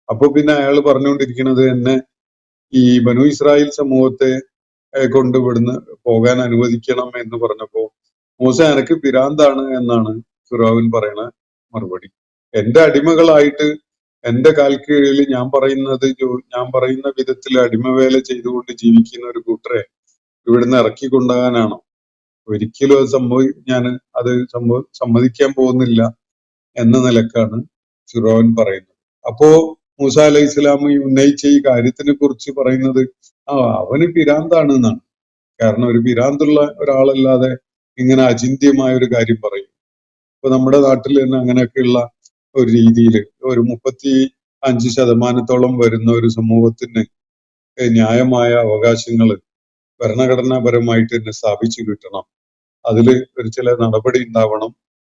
അപ്പൊ പിന്നെ അയാൾ പറഞ്ഞുകൊണ്ടിരിക്കുന്നത് എന്നെ ഈ ബനു ഇസ്രായേൽ സമൂഹത്തെ കൊണ്ട് ഇവിടുന്ന് പോകാൻ അനുവദിക്കണം എന്ന് പറഞ്ഞപ്പോ മൂസ എനക്ക് പിരാന്താണ് എന്നാണ് ഫിറോവിൻ പറയുന്ന മറുപടി. എന്റെ അടിമകളായിട്ട് എന്റെ കാൽക്കീഴിൽ ഞാൻ പറയുന്ന വിധത്തിൽ അടിമവേല ചെയ്തുകൊണ്ട് ജീവിക്കുന്ന ഒരു കൂട്ടരെ ഇവിടുന്ന് ഇറക്കി കൊണ്ടുപോകാനാണോ? ഒരിക്കലും അത് സമ്മതിക്കാൻ പോകുന്നില്ല എന്ന നിലക്കാണ് ഫിറോൻ പറയുന്നത്. അപ്പോ മൂസ അലൈഹി ഇസ്ലാം ഈ ഉന്നയിച്ച ഈ കാര്യത്തിനെ കുറിച്ച് പറയുന്നത് അവന് പിരാന്താണ് എന്നാണ്. കാരണം ഒരു പിരാന്തുള്ള ഒരാളല്ലാതെ ഇങ്ങനെ അചിന്ത്യമായ ഒരു കാര്യം പറയും. ഇപ്പൊ നമ്മുടെ നാട്ടിൽ തന്നെ അങ്ങനെയൊക്കെയുള്ള ഒരു രീതിയിൽ ഒരു 35% വരുന്ന ഒരു സമൂഹത്തിന് ന്യായമായ അവകാശങ്ങൾ ഭരണഘടനാപരമായിട്ട് തന്നെ സ്ഥാപിച്ചു കിട്ടണം, അതില് ഒരു ചില നടപടി ഉണ്ടാവണം,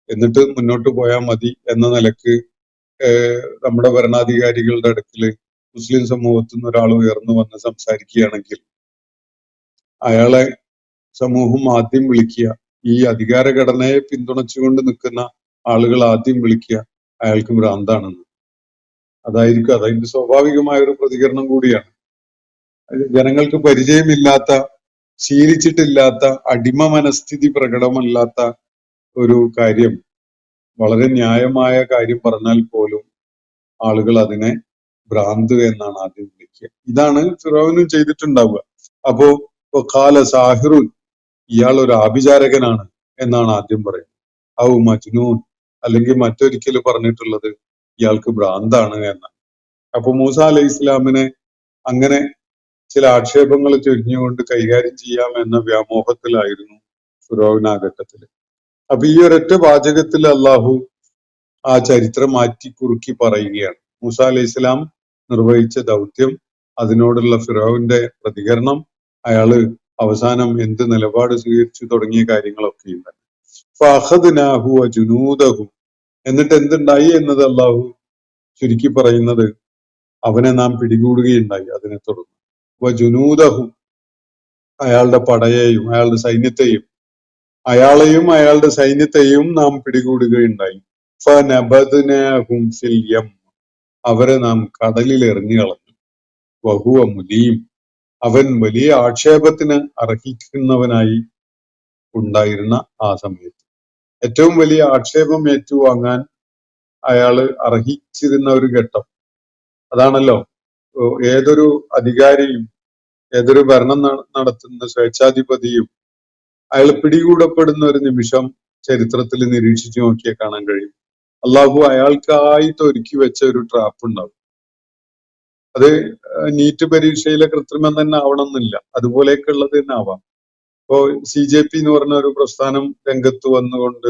എന്നിട്ട് മുന്നോട്ട് പോയാൽ മതി എന്ന നിലക്ക് നമ്മുടെ ഭരണാധികാരികളുടെ അടുക്കല് മുസ്ലിം സമൂഹത്തിൽ നിന്ന് ഒരാൾ ഉയർന്നു വന്ന് സംസാരിക്കുകയാണെങ്കിൽ അയാളെ സമൂഹം ആദ്യം വിളിക്കുക, ഈ അധികാരഘടനയെ പിന്തുണച്ചുകൊണ്ട് നിൽക്കുന്ന ആളുകൾ ആദ്യം വിളിക്കുക അയാൾക്ക് ഭ്രാന്താണെന്ന്. അതായിരിക്കും അതതിന്റെ സ്വാഭാവികമായ ഒരു പ്രതികരണം കൂടിയാണ്. ജനങ്ങൾക്ക് പരിചയമില്ലാത്ത, ശീലിച്ചിട്ടില്ലാത്ത, അടിമ മനസ്ഥിതി പ്രകടമല്ലാത്ത ഒരു കാര്യം, വളരെ ന്യായമായ കാര്യം പറഞ്ഞാൽ പോലും ആളുകൾ അതിനെ ഭ്രാന്ത് എന്നാണ് ആദ്യം വിളിക്കുക. ഇതാണ് ഫിറോനും ചെയ്തിട്ടുണ്ടാവുക. അപ്പോ കാല സാഹിറുൻ, ഇയാൾ ഒരു ആഭിചാരകനാണ് എന്നാണ് ആദ്യം പറയുന്നത്. ഔ മജ്നൂൻ, അല്ലെങ്കിൽ മറ്റൊരിക്കൽ പറഞ്ഞിട്ടുള്ളത് ഇയാൾക്ക് ഭ്രാന്താണ് എന്നാണ്. അപ്പൊ മൂസ അലൈഹി ഇസ്ലാമിനെ അങ്ങനെ ചില ആക്ഷേപങ്ങൾ ചൊരിഞ്ഞുകൊണ്ട് കൈകാര്യം ചെയ്യാം എന്ന വ്യാമോഹത്തിലായിരുന്നു ഫിറോൻ ആ ഘട്ടത്തില്. അപ്പൊ ഈ ഒരൊറ്റ വാചകത്തിൽ അള്ളാഹു ആ ചരിത്രം മാറ്റി കുറുക്കി പറയുകയാണ്. മൂസ അലൈഹി ഇസ്ലാം നിർവഹിച്ച ദൗത്യം, അതിനോടുള്ള ഫിറോവിന്റെ പ്രതികരണം, അയാള് അവസാനം എന്ത് നിലപാട് സ്വീകരിച്ചു തുടങ്ങിയ കാര്യങ്ങളൊക്കെയും തന്നെ. ഫഅഖദ്നാഹു വജുനൂദഹു, എന്നിട്ട് എന്തുണ്ടായി എന്നത് അള്ളാഹു ചുരുക്കി പറയുന്നത്, അവനെ നാം പിടികൂടുകയുണ്ടായി. അതിനെ തുടർന്ന് വജുനൂദഹു, അയാളുടെ പടയെയും അയാളുടെ സൈന്യത്തെയും നാം പിടികൂടുകയുണ്ടായി. ഫനബദ്നാഹും ഫിൽ യം, അവരെ നാം കടലിൽ എറിഞ്ഞു കളഞ്ഞു. വഹുവ മുലീം, അവൻ വലിയ ആക്ഷേപത്തിന് അർഹിക്കുന്നവനായി ഉണ്ടായിരുന്ന ആ സമയത്ത്. ഏറ്റവും വലിയ ആക്ഷേപം ഏറ്റുവാങ്ങാൻ അയാള് അർഹിച്ചിരുന്ന ഒരു ഘട്ടം അതാണല്ലോ. ഏതൊരു അധികാരിയും ഏതൊരു ഭരണം നടത്തുന്ന സ്വേച്ഛാധിപതിയും അയാൾ പിടികൂടപ്പെടുന്ന ഒരു നിമിഷം ചരിത്രത്തിൽ നിരീക്ഷിച്ചു നോക്കിയാൽ കാണാൻ കഴിയും. അള്ളാഹു അയാൾക്കായിട്ട് ഒരുക്കി വെച്ച ഒരു ട്രാപ്പ് ഉണ്ടാവും. അത് നീറ്റ് പരീക്ഷയിലെ കൃത്രിമം തന്നെ ആവണമെന്നില്ല, അതുപോലെയൊക്കെ ഉള്ളത് തന്നെ ആവാം. ഇപ്പോ CJP എന്ന് പറഞ്ഞ ഒരു പ്രസ്ഥാനം രംഗത്ത് വന്നുകൊണ്ട്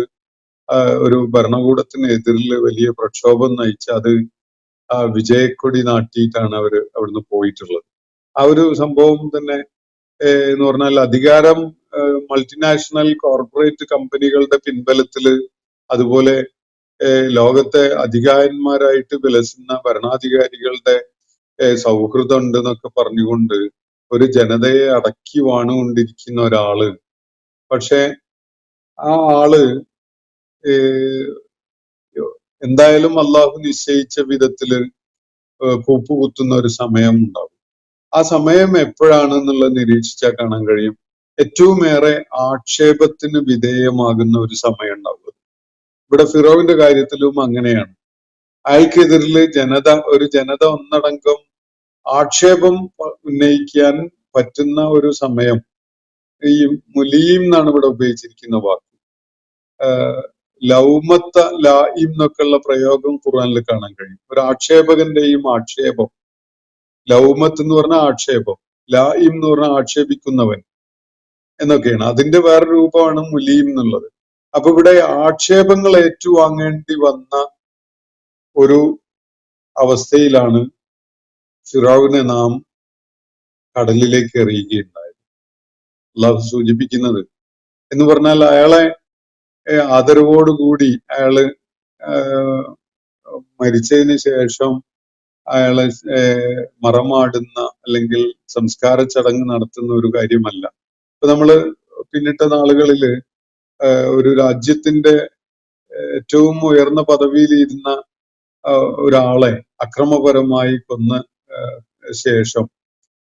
ഒരു ഭരണകൂടത്തിനെതിരിൽ വലിയ പ്രക്ഷോഭം നയിച്ച് അത് വിജയക്കൊടി നാട്ടിയിട്ടാണ് അവര് അവിടുന്ന് പോയിട്ടുള്ളത്. ആ ഒരു സംഭവം തന്നെ എന്ന് പറഞ്ഞാൽ അധികാരം മൾട്ടിനാഷണൽ കോർപ്പറേറ്റ് കമ്പനികളുടെ പിൻബലത്തില്, അതുപോലെ ലോകത്തെ അധികാരന്മാരായിട്ട് വിലസുന്ന ഭരണാധികാരികളുടെ സൗഹൃദം ഉണ്ട് എന്നൊക്കെ പറഞ്ഞുകൊണ്ട് ഒരു ജനതയെ അടക്കി വാണുകൊണ്ടിരിക്കുന്ന ഒരാള്, പക്ഷെ ആ ആള് എന്തായാലും അള്ളാഹു നിശ്ചയിച്ച വിധത്തില് കൂപ്പുകുത്തുന്ന ഒരു സമയം ഉണ്ടാവും. ആ സമയം എപ്പോഴാണെന്നുള്ളത് നിരീക്ഷിച്ചാൽ കാണാൻ കഴിയും. ഏറ്റവും ഏറെ ആക്ഷേപത്തിന് വിധേയമാകുന്ന ഒരു സമയം ഉണ്ടാവുക. ഇവിടെ ഫിറോവിന്റെ കാര്യത്തിലും അങ്ങനെയാണ്. അയാൾക്കെതിരിൽ ഒരു ജനത ഒന്നടങ്കം ആക്ഷേപം ഉന്നയിക്കാൻ പറ്റുന്ന ഒരു സമയം. ഈ മുലീം എന്നാണ് ഇവിടെ ഉപയോഗിച്ചിരിക്കുന്ന വാക്ക്. ലൗമത്ത ലായിം എന്നൊക്കെയുള്ള പ്രയോഗം ഖുർആനിൽ കാണാൻ കഴിയും. ഒരു ആക്ഷേപകന്റെയും ആക്ഷേപം. ലൗമത്ത് എന്ന് പറഞ്ഞാൽ ആക്ഷേപം, ലായിം എന്ന് പറഞ്ഞാൽ ആക്ഷേപിക്കുന്നവൻ എന്നൊക്കെയാണ്. അതിന്റെ വേറെ രൂപമാണ് മുലീം എന്നുള്ളത്. അപ്പൊ ഇവിടെ ആക്ഷേപങ്ങൾ ഏറ്റുവാങ്ങേണ്ടി വന്ന ഒരു അവസ്ഥയിലാണ് ഫിറൗനെ നാം കടലിലേക്ക് എറിയുകയുണ്ടായത്. അള്ളാഹു സൂചിപ്പിക്കുന്നത് എന്ന് പറഞ്ഞാൽ അയാളെ ആദരവോടുകൂടി അയാള് മരിച്ചതിന് ശേഷം അയാളെ മറമാടുന്ന അല്ലെങ്കിൽ സംസ്കാര ചടങ്ങ് നടത്തുന്ന ഒരു കാര്യമല്ല. ഇപ്പൊ നമ്മള് പിന്നിട്ട നാളുകളില് ഒരു രാജ്യത്തിന്റെ ഏറ്റവും ഉയർന്ന പദവിയിലിരുന്ന ഒരാളെ അക്രമപരമായി കൊന്ന ശേഷം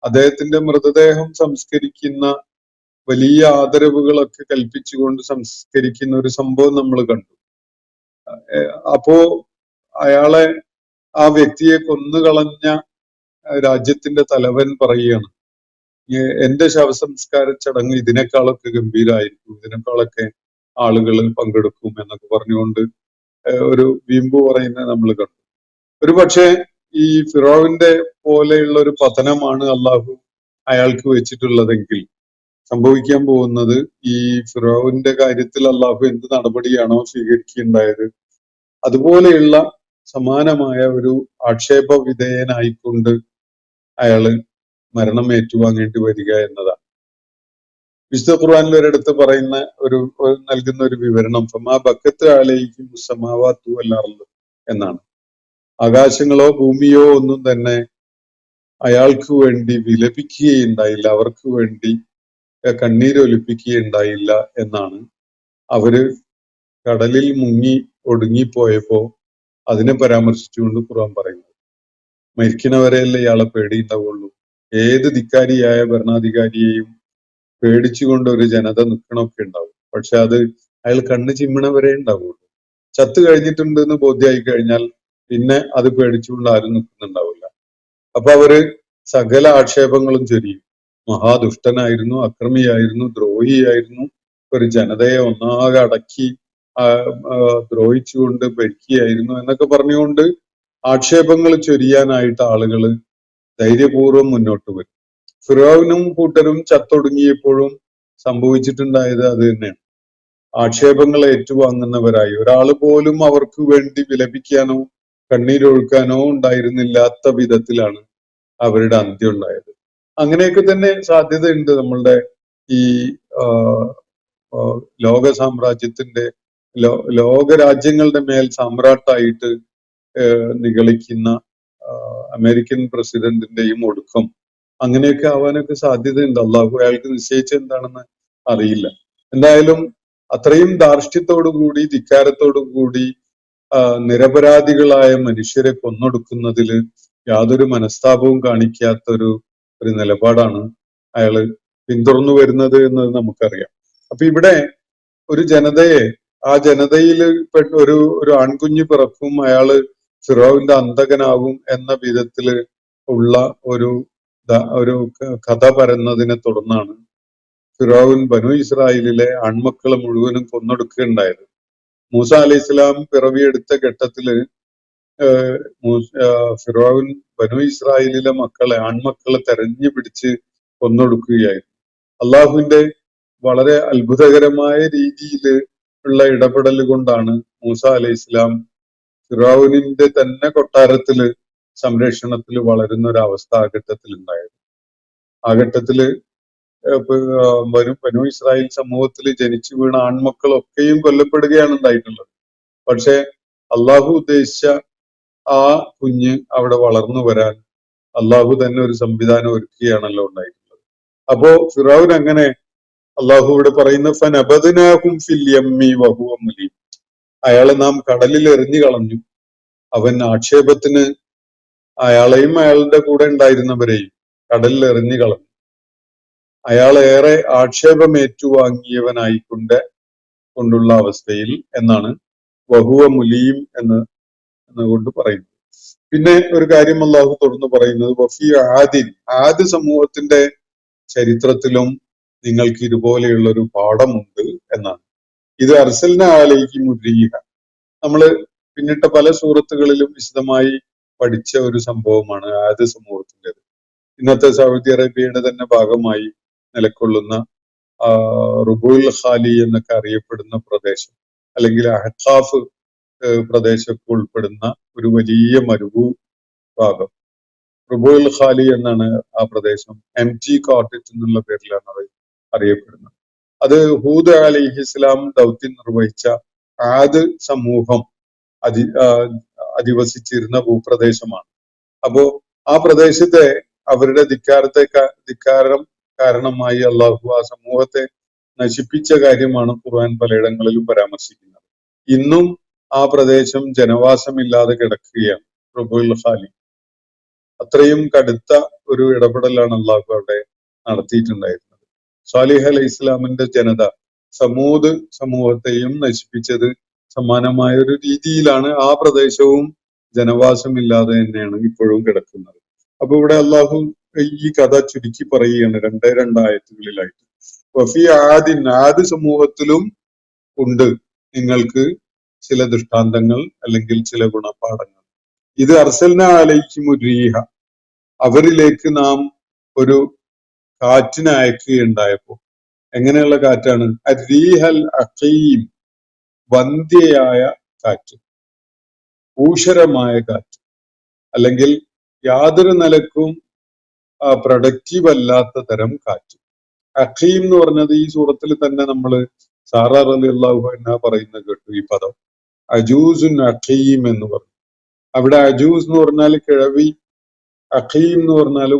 അദ്ദേഹത്തിന്റെ മൃതദേഹം സംസ്കരിക്കുന്ന വലിയ ആദരവുകളൊക്കെ കൽപ്പിച്ചുകൊണ്ട് സംസ്കരിക്കുന്ന ഒരു സംഭവം നമ്മൾ കണ്ടു. അപ്പോ അയാളെ, ആ വ്യക്തിയെ കൊന്നുകളഞ്ഞ രാജ്യത്തിന്റെ തലവൻ പറയുകയാണ്, എന്റെ ശവസംസ്കാര ചടങ്ങ് ഇതിനേക്കാളൊക്കെ ഗംഭീരമായിരിക്കും, ഇതിനേക്കാളൊക്കെ ആളുകൾ പങ്കെടുക്കും എന്നൊക്കെ പറഞ്ഞുകൊണ്ട് ഒരു വീമ്പ് പറയുന്നത് നമ്മൾ കണ്ടു. ഒരു പക്ഷേ ഈ ഫിറോവിന്റെ പോലെയുള്ള ഒരു പതനമാണ് അള്ളാഹു അയാൾക്ക് വെച്ചിട്ടുള്ളതെങ്കിൽ സംഭവിക്കാൻ പോകുന്നത്, ഈ ഫിറോവിന്റെ കാര്യത്തിൽ അള്ളാഹു എന്ത് നടപടിയാണോ സ്വീകരിക്കുകയുണ്ടായത് അതുപോലെയുള്ള സമാനമായ ഒരു ആക്ഷേപ വിധേയനായിക്കൊണ്ട് അയാള് മരണം ഏറ്റുവാങ്ങേണ്ടി വരിക എന്നതാണ്. വിശുദ്ധ ഖുർആനിൽ ഒരിടത്ത് പറയുന്ന നൽകുന്ന ഒരു വിവരണം ഫമാ ബക്കത്ത് അലൈഹിം സമാവാതു വൽ അർള് എന്നാണ്. ആകാശങ്ങളോ ഭൂമിയോ ഒന്നും തന്നെ അയാൾക്ക് വേണ്ടി വിലപിക്കുകയുണ്ടായില്ല, അവർക്ക് വേണ്ടി കണ്ണീരൊലിപ്പിക്കുകയുണ്ടായില്ല എന്നാണ്. അവര് കടലിൽ മുങ്ങി ഒടുങ്ങിപ്പോയപ്പോ അതിനെ പരാമർശിച്ചുകൊണ്ട് ഖുർആൻ പറയുന്നത്. മരിക്കണവരെയല്ലേ ഇയാളെ പേടിയുണ്ടാവുള്ളൂ. ഏത് ധിക്കാരിയായ ഭരണാധികാരിയെയും പേടിച്ചുകൊണ്ട് ഒരു ജനത നിൽക്കണമൊക്കെ ഉണ്ടാവും. പക്ഷെ അത് അയാൾ കണ്ണ് ചിമ്മണവരെ ഉണ്ടാവുള്ളൂ. ചത്തു കഴിഞ്ഞിട്ടുണ്ട് എന്ന് ബോധ്യമായി കഴിഞ്ഞാൽ പിന്നെ അത് പേടിച്ചുകൊണ്ട് ആരും നിൽക്കുന്നുണ്ടാവില്ല. അപ്പൊ അവര് സകല ആക്ഷേപങ്ങളും ചൊരിയും. മഹാദുഷ്ടനായിരുന്നു, അക്രമിയായിരുന്നു, ദ്രോഹിയായിരുന്നു, ഒരു ജനതയെ ഒന്നാകെ അടക്കി ദ്രോഹിച്ചുകൊണ്ട് ഭരിക്കുകയായിരുന്നു എന്നൊക്കെ പറഞ്ഞുകൊണ്ട് ആക്ഷേപങ്ങൾ ചൊരിയാനായിട്ട് ആളുകൾ ധൈര്യപൂർവ്വം മുന്നോട്ട് വരും. ഫിറൗനും കൂട്ടരും ചത്തൊടുങ്ങിയപ്പോഴും സംഭവിച്ചിട്ടുണ്ടായത് അത് തന്നെയാണ്. ആക്ഷേപങ്ങൾ ഏറ്റുവാങ്ങുന്നവരായി ഒരാൾ പോലും അവർക്ക് വേണ്ടി വിലപിക്കാനോ കണ്ണീരൊഴുക്കാനോ ഉണ്ടായിരുന്നില്ലാത്ത വിധത്തിലാണ് അവരുടെ അന്ത്യം ഉണ്ടായത്. അങ്ങനെയൊക്കെ തന്നെ സാധ്യതയുണ്ട് നമ്മളുടെ ഈ ലോക സാമ്രാജ്യത്തിന്റെ ലോകരാജ്യങ്ങളുടെ മേൽ സാമ്രാട്ടായിട്ട് നിഗളിക്കുന്ന അമേരിക്കൻ പ്രസിഡന്റിന്റെയും ഒടുക്കം അങ്ങനെയൊക്കെ ആവാനൊക്കെ സാധ്യതയുണ്ട്. അള്ളാഹു അയാൾക്ക് നിശ്ചയിച്ച എന്താണെന്ന് അറിയില്ല. എന്തായാലും അത്രയും ധാർഷ്ട്യത്തോടുകൂടി ധിക്കാരത്തോടുകൂടി നിരപരാധികളായ മനുഷ്യരെ കൊന്നൊടുക്കുന്നതിൽ യാതൊരു മനസ്താപവും കാണിക്കാത്ത ഒരു നിലപാടാണ് അയാള് പിന്തുടർന്നു വരുന്നത് എന്നത് നമുക്കറിയാം. അപ്പൊ ഇവിടെ ഒരു ജനതയെ, ആ ജനതയിൽ പെട്ട ഒരു ആൺകുഞ്ഞ് പിറക്കും, അയാള് ഫിറോവിന്റെ അന്തകനാവും എന്ന വിധത്തില് ഉള്ള ഒരു കഥ പരന്നതിനെ തുടർന്നാണ് ഫിറോവിൻ ബനു ഇസ്രായേലിലെ ആൺമക്കളെ മുഴുവനും കൊന്നൊടുക്കുകയുണ്ടായത്. മൂസ അലൈഹി ഇസ്ലാം പിറവിയെടുത്ത ഘട്ടത്തില് ഫിറോവിൻ ബനു ഇസ്രായേലിലെ ആൺമക്കളെ തെരഞ്ഞു പിടിച്ച് കൊന്നൊടുക്കുകയായിരുന്നു. അള്ളാഹുവിന്റെ വളരെ അത്ഭുതകരമായ രീതിയിൽ ഉള്ള ഇടപെടൽ കൊണ്ടാണ് മൂസ അലൈഹി ഇസ്ലാം ഫിറോവിനിന്റെ തന്നെ കൊട്ടാരത്തില് സംരക്ഷണത്തിൽ വളരുന്ന ഒരു അവസ്ഥ ആ ഘട്ടത്തിൽ ഉണ്ടായത്. ആ ഘട്ടത്തില് ബനു ഇസ്രായേൽ സമൂഹത്തിൽ ജനിച്ചു വീണ ആൺമക്കളൊക്കെയും കൊല്ലപ്പെടുകയാണ് ഉണ്ടായിട്ടുള്ളത്. പക്ഷെ അള്ളാഹു ഉദ്ദേശിച്ച ആ കുഞ്ഞ് അവിടെ വളർന്നു വരാൻ അള്ളാഹു തന്നെ ഒരു സംവിധാനം ഒരുക്കുകയാണല്ലോ ഉണ്ടായിട്ടുള്ളത്. അപ്പോ ഫിറൗൻ അങ്ങനെ അള്ളാഹു ഇവിടെ പറയുന്ന ഫനബദ്നാഹും ഫിൽ യമ്മി വഹുവ മുലീം, അയാളെ നാം കടലിൽ എറിഞ്ഞു കളഞ്ഞു. അവൻ ആക്ഷേപത്തിന് അയാളെയും അയാളുടെ കൂടെ ഉണ്ടായിരുന്നവരെയും കടലിൽ എറിഞ്ഞു കളഞ്ഞു. അയാൾ ഏറെ കൊണ്ടുള്ള അവസ്ഥയിൽ എന്നാണ് വഹുവ മുലീം എന്നുകൊണ്ട് പറയുന്നത്. പിന്നെ ഒരു കാര്യം അല്ലാഹു തുടർന്ന് പറയുന്നത് വഫി ആദ് സമൂഹത്തിന്റെ ചരിത്രത്തിലും നിങ്ങൾക്ക് ഇതുപോലെയുള്ള ഒരു പാഠമുണ്ട് എന്നാണ്. ഇത് അർസൽന അലൈഹി മുരീഹ, നമ്മള് പിന്നിട്ട പല സൂറത്തുകളിലും വിശദമായി പഠിച്ച ഒരു സംഭവമാണ് ആദ് സമൂഹത്തിൻ്റെത്. ഇന്നത്തെ സൗദി അറേബ്യയുടെ തന്നെ ഭാഗമായി നിലകൊള്ളുന്ന റുബുൽ ഖാലി എന്നൊക്കെ അറിയപ്പെടുന്ന പ്രദേശം, അല്ലെങ്കിൽ അഹ്ഖാഫ് പ്രദേശമൊക്കെ ഉൾപ്പെടുന്ന ഒരു വലിയ മരുഭൂ ഭാഗം, റുബുൽ ഖാലി എന്നാണ് ആ പ്രദേശം. MT കോട്ടേജ് എന്നുള്ള പേരിലാണ് അത് അറിയപ്പെടുന്നത്. അത് ഹൂദ് അലൈഹിസ്ലാം ദൗത്യം നിർവഹിച്ച ആദ് സമൂഹം അധിവസിച്ചിരുന്ന ഭൂപ്രദേശമാണ്. അപ്പോ ആ പ്രദേശത്തെ അവരുടെ ധിക്കാരം കാരണമായി അള്ളാഹു ആ സമൂഹത്തെ നശിപ്പിച്ച കാര്യമാണ് ഖുർആൻ പലയിടങ്ങളിലും പരാമർശിക്കുന്നത്. ഇന്നും ആ പ്രദേശം ജനവാസമില്ലാതെ കിടക്കുകയാണ് റുബുൽ ഖാലി. അത്രയും കടുത്ത ഒരു ഇടപെടലാണ് അള്ളാഹു അവിടെ നടത്തിയിട്ടുണ്ടായിരുന്നത്. സാലിഹ് അലൈഹി ഇസ്ലാമിന്റെ ജനത സമൂദ് സമൂഹത്തെയും നശിപ്പിച്ചത് സമാനമായ ഒരു രീതിയിലാണ്. ആ പ്രദേശവും ജനവാസമില്ലാതെ തന്നെയാണ് ഇപ്പോഴും കിടക്കുന്നത്. അപ്പൊ ഇവിടെ അള്ളാഹു ഈ കഥ ചുരുക്കി പറയുകയാണ് രണ്ടായത്തുകളിലായിട്ട്. വഫി ആദ് സമൂഹത്തിലും ഉണ്ട് നിങ്ങൾക്ക് ചില ദൃഷ്ടാന്തങ്ങൾ അല്ലെങ്കിൽ ചില ഗുണപാഠങ്ങൾ. ഇത് അർസൽന അലൈഹിം റീഹ, അവരിലേക്ക് നാം ഒരു കാറ്റിനെ അയക്കുകയുണ്ടായപ്പോ. എങ്ങനെയുള്ള കാറ്റാണ്? റീഹൽ അഖീം, വന്ധ്യയായ കാറ്റ്, ഊഷരമായ കാറ്റ്, അല്ലെങ്കിൽ യാതൊരു നിലക്കും പ്രൊഡക്റ്റീവ് അല്ലാത്ത തരം കാറ്റ്. അഖീം എന്ന് പറഞ്ഞത് ഈ സൂറത്തിൽ തന്നെ നമ്മൾ സാറാ റളിയല്ലാഹു അൻഹ പറയുന്നത് കേട്ടു ഈ പദം, അജൂസുൻ അഖീം എന്ന് പറഞ്ഞു. അവിടെ അജൂസ് എന്ന് പറഞ്ഞാൽ കിഴവി, അഖീം എന്ന് പറഞ്ഞാൽ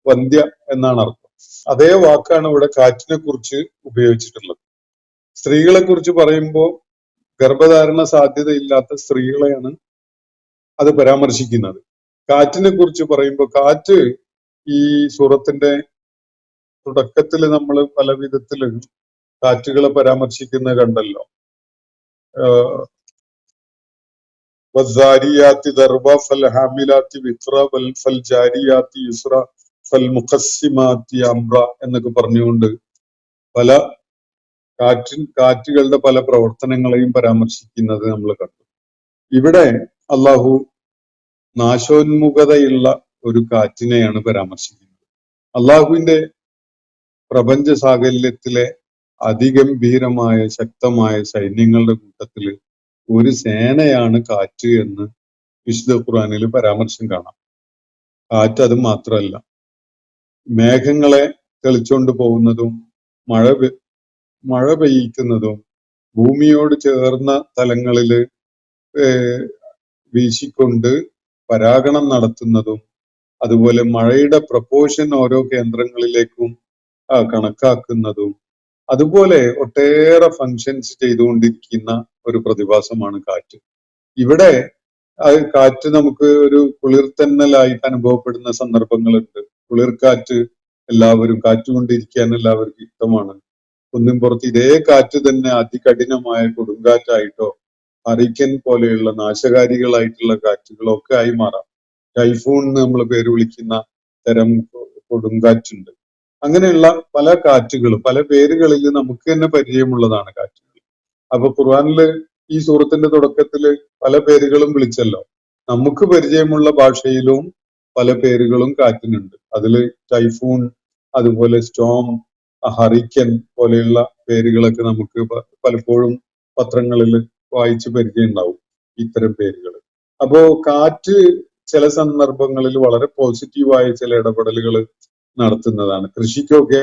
വന്ധ്യ എന്നാണ് അർത്ഥം. അതേ വാക്കാണ് ഇവിടെ കാറ്റിനെ കുറിച്ച് ഉപയോഗിച്ചിട്ടുള്ളത്. സ്ത്രീകളെ കുറിച്ച് പറയുമ്പോൾ ഗർഭധാരണ സാധ്യതയില്ലാത്ത സ്ത്രീകളെയാണ് അത് പരാമർശിക്കുന്നത്. കാറ്റിനെ കുറിച്ച് പറയുമ്പോൾ കാറ്റ് ഈ സൂറത്തിന്റെ തുടക്കത്തിൽ നമ്മൾ പല വിധത്തില് കാറ്റുകളെ പരാമർശിക്കുന്ന കണ്ടല്ലോ. വസ്സാരിയാത്തി ദർബ ഫൽഹാമിലാത്തി വിഖ്റ ഫൽജാരിയാത്തി യുസ്റ ഫൽമുഖസ്സിമാത്തി അംറ എന്നൊക്കെ പറഞ്ഞുകൊണ്ട് പല കാറ്റുകളുടെ പല പ്രവർത്തനങ്ങളെയും പരാമർശിക്കുന്നത് നമ്മൾ കണ്ടു. ഇവിടെ അള്ളാഹു നാശോന്മുഖതയുള്ള ഒരു കാറ്റിനെയാണ് പരാമർശിക്കുന്നത്. അള്ളാഹുവിന്റെ പ്രപഞ്ച സാകല്യത്തിലെ അതിഗംഭീരമായ ശക്തമായ സൈന്യങ്ങളുടെ കൂട്ടത്തില് ഒരു സേനയാണ് കാറ്റ് എന്ന് വിശുദ്ധ ഖുർആനിൽ പരാമർശം കാണാം. കാറ്റ് അത് മാത്രമല്ല, മേഘങ്ങളെ തെളിച്ചുകൊണ്ട് പോകുന്നതും മഴ പെയ്യിക്കുന്നതും ഭൂമിയോട് ചേർന്ന തലങ്ങളില് വീശിക്കൊണ്ട് പരാഗണം നടത്തുന്നതും, അതുപോലെ മഴയുടെ പ്രപ്പോർഷൻ ഓരോ കേന്ദ്രങ്ങളിലേക്കും കണക്കാക്കുന്നതും, അതുപോലെ ഒട്ടേറെ ഫങ്ഷൻസ് ചെയ്തുകൊണ്ടിരിക്കുന്ന ഒരു പ്രതിഭാസമാണ് കാറ്റ്. ഇവിടെ കാറ്റ് നമുക്ക് ഒരു കുളിർത്തന്നലായിട്ട് അനുഭവപ്പെടുന്ന സന്ദർഭങ്ങളുണ്ട്. കുളിർക്കാറ്റ് എല്ലാവരും കാറ്റുകൊണ്ടിരിക്കാൻ എല്ലാവർക്കും ഇഷ്ടമാണ്. ഒന്നും പുറത്ത് ഇതേ കാറ്റ് തന്നെ അതികഠിനമായ കൊടുങ്കാറ്റായിട്ടോ ഹറിക്കൻ പോലെയുള്ള നാശകാരികളായിട്ടുള്ള കാറ്റുകളൊക്കെ ആയി മാറാം. ടൈഫൂൺ എന്ന് നമ്മൾ പേര് വിളിക്കുന്ന തരം കൊടുങ്കാറ്റുണ്ട്. അങ്ങനെയുള്ള പല കാറ്റുകളും പല പേരുകളിൽ നമുക്ക് തന്നെ പരിചയമുള്ളതാണ് കാറ്റുകൾ. അപ്പൊ ഖുർആനില് ഈ സൂറത്തിന്റെ തുടക്കത്തില് പല പേരുകളും വിളിച്ചല്ലോ. നമുക്ക് പരിചയമുള്ള ഭാഷയിലും പല പേരുകളും കാറ്റിനുണ്ട്. അതില് ടൈഫൂൺ, അതുപോലെ സ്റ്റോം, ഹറിക്കൻ പോലെയുള്ള പേരുകളൊക്കെ നമുക്ക് പലപ്പോഴും പത്രങ്ങളിൽ വായിച്ച് പരിചയം ഉണ്ടാവും ഇത്തരം പേരുകൾ. അപ്പോ കാറ്റ് ചില സന്ദർഭങ്ങളിൽ വളരെ പോസിറ്റീവായ ചില ഇടപെടലുകൾ നടത്തുന്നതാണ്. കൃഷിക്കൊക്കെ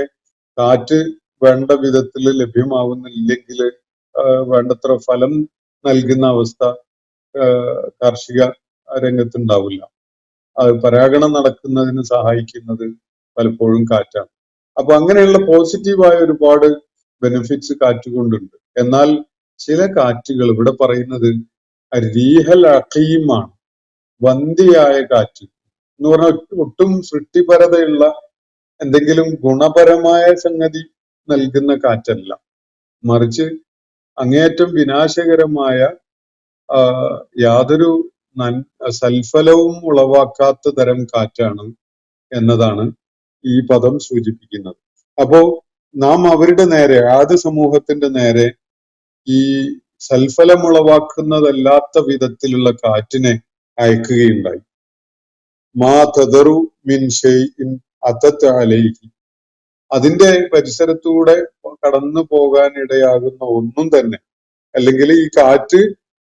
കാറ്റ് വേണ്ട വിധത്തിൽ ലഭ്യമാവുന്നില്ലെങ്കിൽ വേണ്ടത്ര ഫലം നൽകുന്ന അവസ്ഥ കാർഷിക രംഗത്തുണ്ടാവില്ല. അത് പരാഗണം നടക്കുന്നതിന് സഹായിക്കുന്നത് പലപ്പോഴും കാറ്റാണ്. അപ്പൊ അങ്ങനെയുള്ള പോസിറ്റീവായ ഒരുപാട് ബെനിഫിറ്റ്സ് കാറ്റ് കൊണ്ടുണ്ട്. എന്നാൽ ചില കാറ്റുകൾ ഇവിടെ പറയുന്നത് റീഹൽ അഖീമാണ്, വന്ധ്യയായ കാറ്റ്. എന്ന് പറഞ്ഞാൽ ഒട്ടും സൃഷ്ടിപരതയുള്ള എന്തെങ്കിലും ഗുണപരമായ സംഗതി നൽകുന്ന കാറ്റല്ല, മറിച്ച് അങ്ങേയറ്റം വിനാശകരമായ യാതൊരു സൽഫലവും ഉളവാക്കാത്ത തരം കാറ്റാണ് എന്നതാണ് ഈ പദം സൂചിപ്പിക്കുന്നത്. അപ്പോ നാം അവരുടെ നേരെ, ആദ്യ സമൂഹത്തിന്റെ നേരെ ഈ സൽഫലമുളവാക്കുന്നതല്ലാത്ത വിധത്തിലുള്ള കാറ്റിനെ അയക്കുകയുണ്ടായി. മാ തദറു മിൻ ഷൈഇൻ അതത് അലൈഹി, അതിന്റെ പരിസരത്തൂടെ കടന്നു പോകാൻ ഇടയാകുന്ന ഒന്നും തന്നെ, അല്ലെങ്കിൽ ഈ കാറ്റ്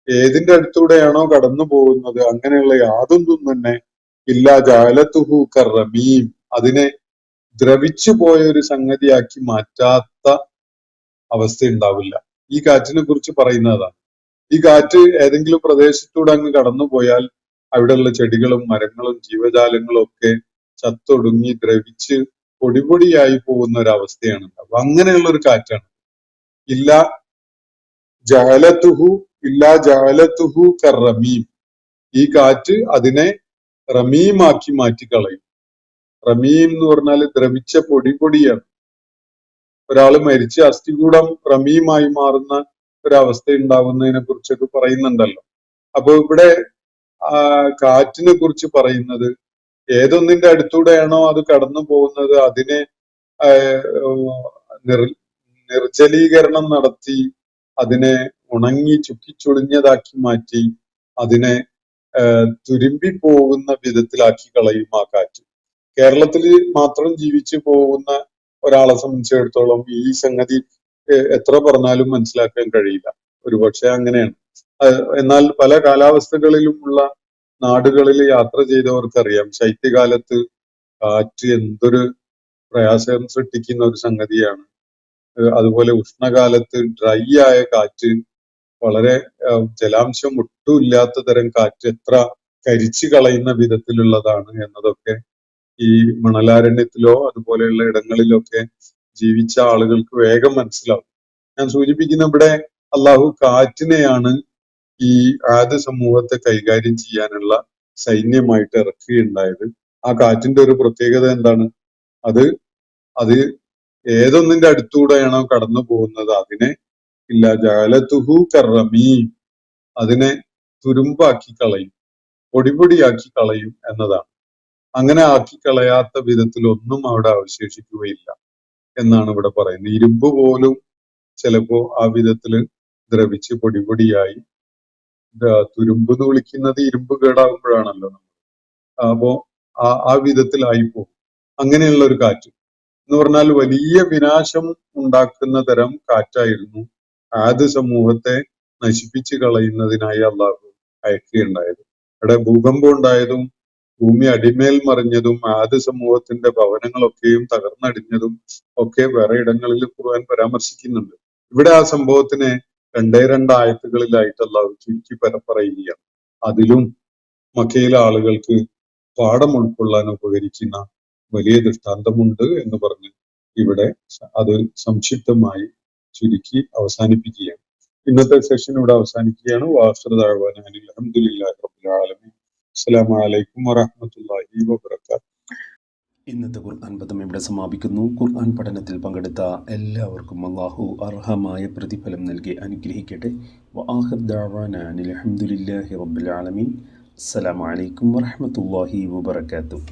ഏതിന്റെ അടുത്തൂടെയാണോ കടന്നു പോകുന്നത് അങ്ങനെയുള്ള യാതൊന്നും തന്നെ ഇല്ലാ ജഅലതുഹു കറമീം, അതിനെ ദ്രവിച്ചു പോയ ഒരു സംഗതിയാക്കി മാറ്റാത്ത അവസ്ഥ ഉണ്ടാവില്ല. ഈ കാറ്റിനെ കുറിച്ച് പറയുന്നതാണ്. ഈ കാറ്റ് ഏതെങ്കിലും പ്രദേശത്തൂടെ അങ്ങ് കടന്നു പോയാൽ അവിടെയുള്ള ചെടികളും മരങ്ങളും ജീവജാലങ്ങളും ഒക്കെ ചത്തൊടുങ്ങി ദ്രവിച്ച് പൊടിപൊടിയായി പോകുന്ന ഒരവസ്ഥയാണ്. അപ്പൊ അങ്ങനെയുള്ള ഒരു കാറ്റാണ്. ഇല്ലാ ജഅലതുഹു കറമീം, ഈ കാറ്റ് അതിനെ റമീമാക്കി മാറ്റിക്കളയും. റമീം എന്ന് പറഞ്ഞാൽ ദ്രവിച്ച പൊടിയാണ്. ഒരാൾ മരിച്ച് അസ്ഥികൂടം റമീമായി മാറുന്ന ഒരവസ്ഥ ഉണ്ടാവുന്നതിനെ കുറിച്ചൊക്കെ പറയുന്നുണ്ടല്ലോ. അപ്പൊ ഇവിടെ കാറ്റിനെ കുറിച്ച് പറയുന്നത് ഏതൊന്നിന്റെ അടുത്തൂടെയാണോ അത് കടന്നു പോകുന്നത് അതിനെ നിർജ്ജലീകരണം നടത്തി, അതിനെ ഉണങ്ങി ചുക്കിച്ചുളിഞ്ഞതാക്കി മാറ്റി, അതിനെ തുരുമ്പിപ്പോകുന്ന വിധത്തിലാക്കി കളയും ആ കാറ്റ്. കേരളത്തിൽ മാത്രം ജീവിച്ചു പോകുന്ന ഒരാളെ സംബന്ധിച്ചിടത്തോളം ഈ സംഗതി എത്ര പറഞ്ഞാലും മനസ്സിലാക്കാൻ കഴിയില്ല. ഒരുപക്ഷെ അങ്ങനെയാണ്. എന്നാൽ പല കാലാവസ്ഥകളിലും ഉള്ള നാടുകളിൽ യാത്ര ചെയ്തവർക്കറിയാം ശൈത്യകാലത്ത് കാറ്റ് എന്തൊരു പ്രയാസം സൃഷ്ടിക്കുന്ന ഒരു സംഗതിയാണ്. അതുപോലെ ഉഷ്ണകാലത്ത് ഡ്രൈ ആയ കാറ്റ്, വളരെ ജലാംശം ഒട്ടും ഇല്ലാത്ത തരം കാറ്റ് എത്ര കരിച്ചു കളയുന്ന വിധത്തിലുള്ളതാണ് എന്നതൊക്കെ ഈ മണലാരണ്യത്തിലോ അതുപോലെയുള്ള ഇടങ്ങളിലൊക്കെ ജീവിച്ച ആളുകൾക്ക് വേഗം മനസ്സിലാവും. ഞാൻ സൂചിപ്പിക്കുന്ന ഇവിടെ അള്ളാഹു കാറ്റിനെയാണ് ഈ ആദ്യ സമൂഹത്തെ കൈകാര്യം ചെയ്യാനുള്ള സൈന്യമായിട്ട് ഇറക്കുകയുണ്ടായത്. ആ കാറ്റിന്റെ ഒരു പ്രത്യേകത എന്താണ്? അത് ഏതൊന്നിന്റെ അടുത്തൂടെയാണോ കടന്നു പോകുന്നത് അതിനെ ഇല്ല ജഅലതുഹു കറമീം, അതിനെ തുരുമ്പാക്കി കളയും, പൊടിയാക്കി കളയും എന്നതാണ്. അങ്ങനെ ആക്കി കളയാത്ത വിധത്തിൽ ഒന്നും അവിടെ അവശേഷിക്കുകയില്ല എന്നാണ് ഇവിടെ പറയുന്നത്. ഇരുമ്പ് പോലും ചിലപ്പോ ആ വിധത്തില് ദ്രവിച്ച് പൊടിയായി, തുരുമ്പ് എന്ന് വിളിക്കുന്നത് ഇരുമ്പ് കേടാകുമ്പോഴാണല്ലോ നമ്മൾ. അപ്പോ ആ വിധത്തിലായി പോകും. അങ്ങനെയുള്ള ഒരു കാറ്റ് എന്ന് പറഞ്ഞാൽ വലിയ വിനാശം ഉണ്ടാക്കുന്ന തരം കാറ്റായിരുന്നു ആദ്യ സമൂഹത്തെ നശിപ്പിച്ചു കളയുന്നതിനായി അള്ളാഹു അയക്കുകയുണ്ടായത്. ഇവിടെ ഭൂകമ്പം ഉണ്ടായതും ഭൂമി അടിമേൽ മറിഞ്ഞതും ആദ്യ സമൂഹത്തിന്റെ ഭവനങ്ങളൊക്കെയും തകർന്നടിഞ്ഞതും ഒക്കെ വേറെ ഇടങ്ങളിൽ ഖുർആൻ പരാമർശിക്കുന്നുണ്ട്. ഇവിടെ ആ സംഭവത്തിനെ 2 ആയത്തുകളിലായിട്ട് അള്ളാഹു ചുരുക്കി പറയുകയാണ്. അതിലും മക്കയിലെ ആളുകൾക്ക് പാഠം ഉൾക്കൊള്ളാൻ ഉപകരിക്കുന്ന വലിയ ദൃഷ്ടാന്തമുണ്ട് എന്ന് പറഞ്ഞ് ഇവിടെ അത് സംക്ഷിപ്തമായി ചുരുക്കി അവസാനിപ്പിക്കുകയാണ്. ഇന്നത്തെ സെഷൻ ഇവിടെ അവസാനിക്കുകയാണ്. വാസ്തവ അൽഹംദുലില്ലാഹി റബ്ബിൽ ആലമീൻ. അസ്സലാമു അലൈക്കും വറഹ്മത്തുള്ളാഹി വബറകാതുഹു. ഇന്നത്തെ ഖുർആൻ പദം ഇവിടെ സമാപിക്കുന്നു. ഖുർആൻ പഠനത്തിൽ പങ്കെടുത്ത എല്ലാവർക്കും അല്ലാഹു അർഹമായ പ്രതിഫലം നൽകി അനുഗ്രഹിക്കട്ടെ. വആഖിർ ദഅവാനാ അൽഹംദുലില്ലാഹി റബ്ബിൽ ആലമീൻ. അസ്സലാമു അലൈക്കും വറഹ്മത്തുള്ളാഹി വബറകാതുഹു.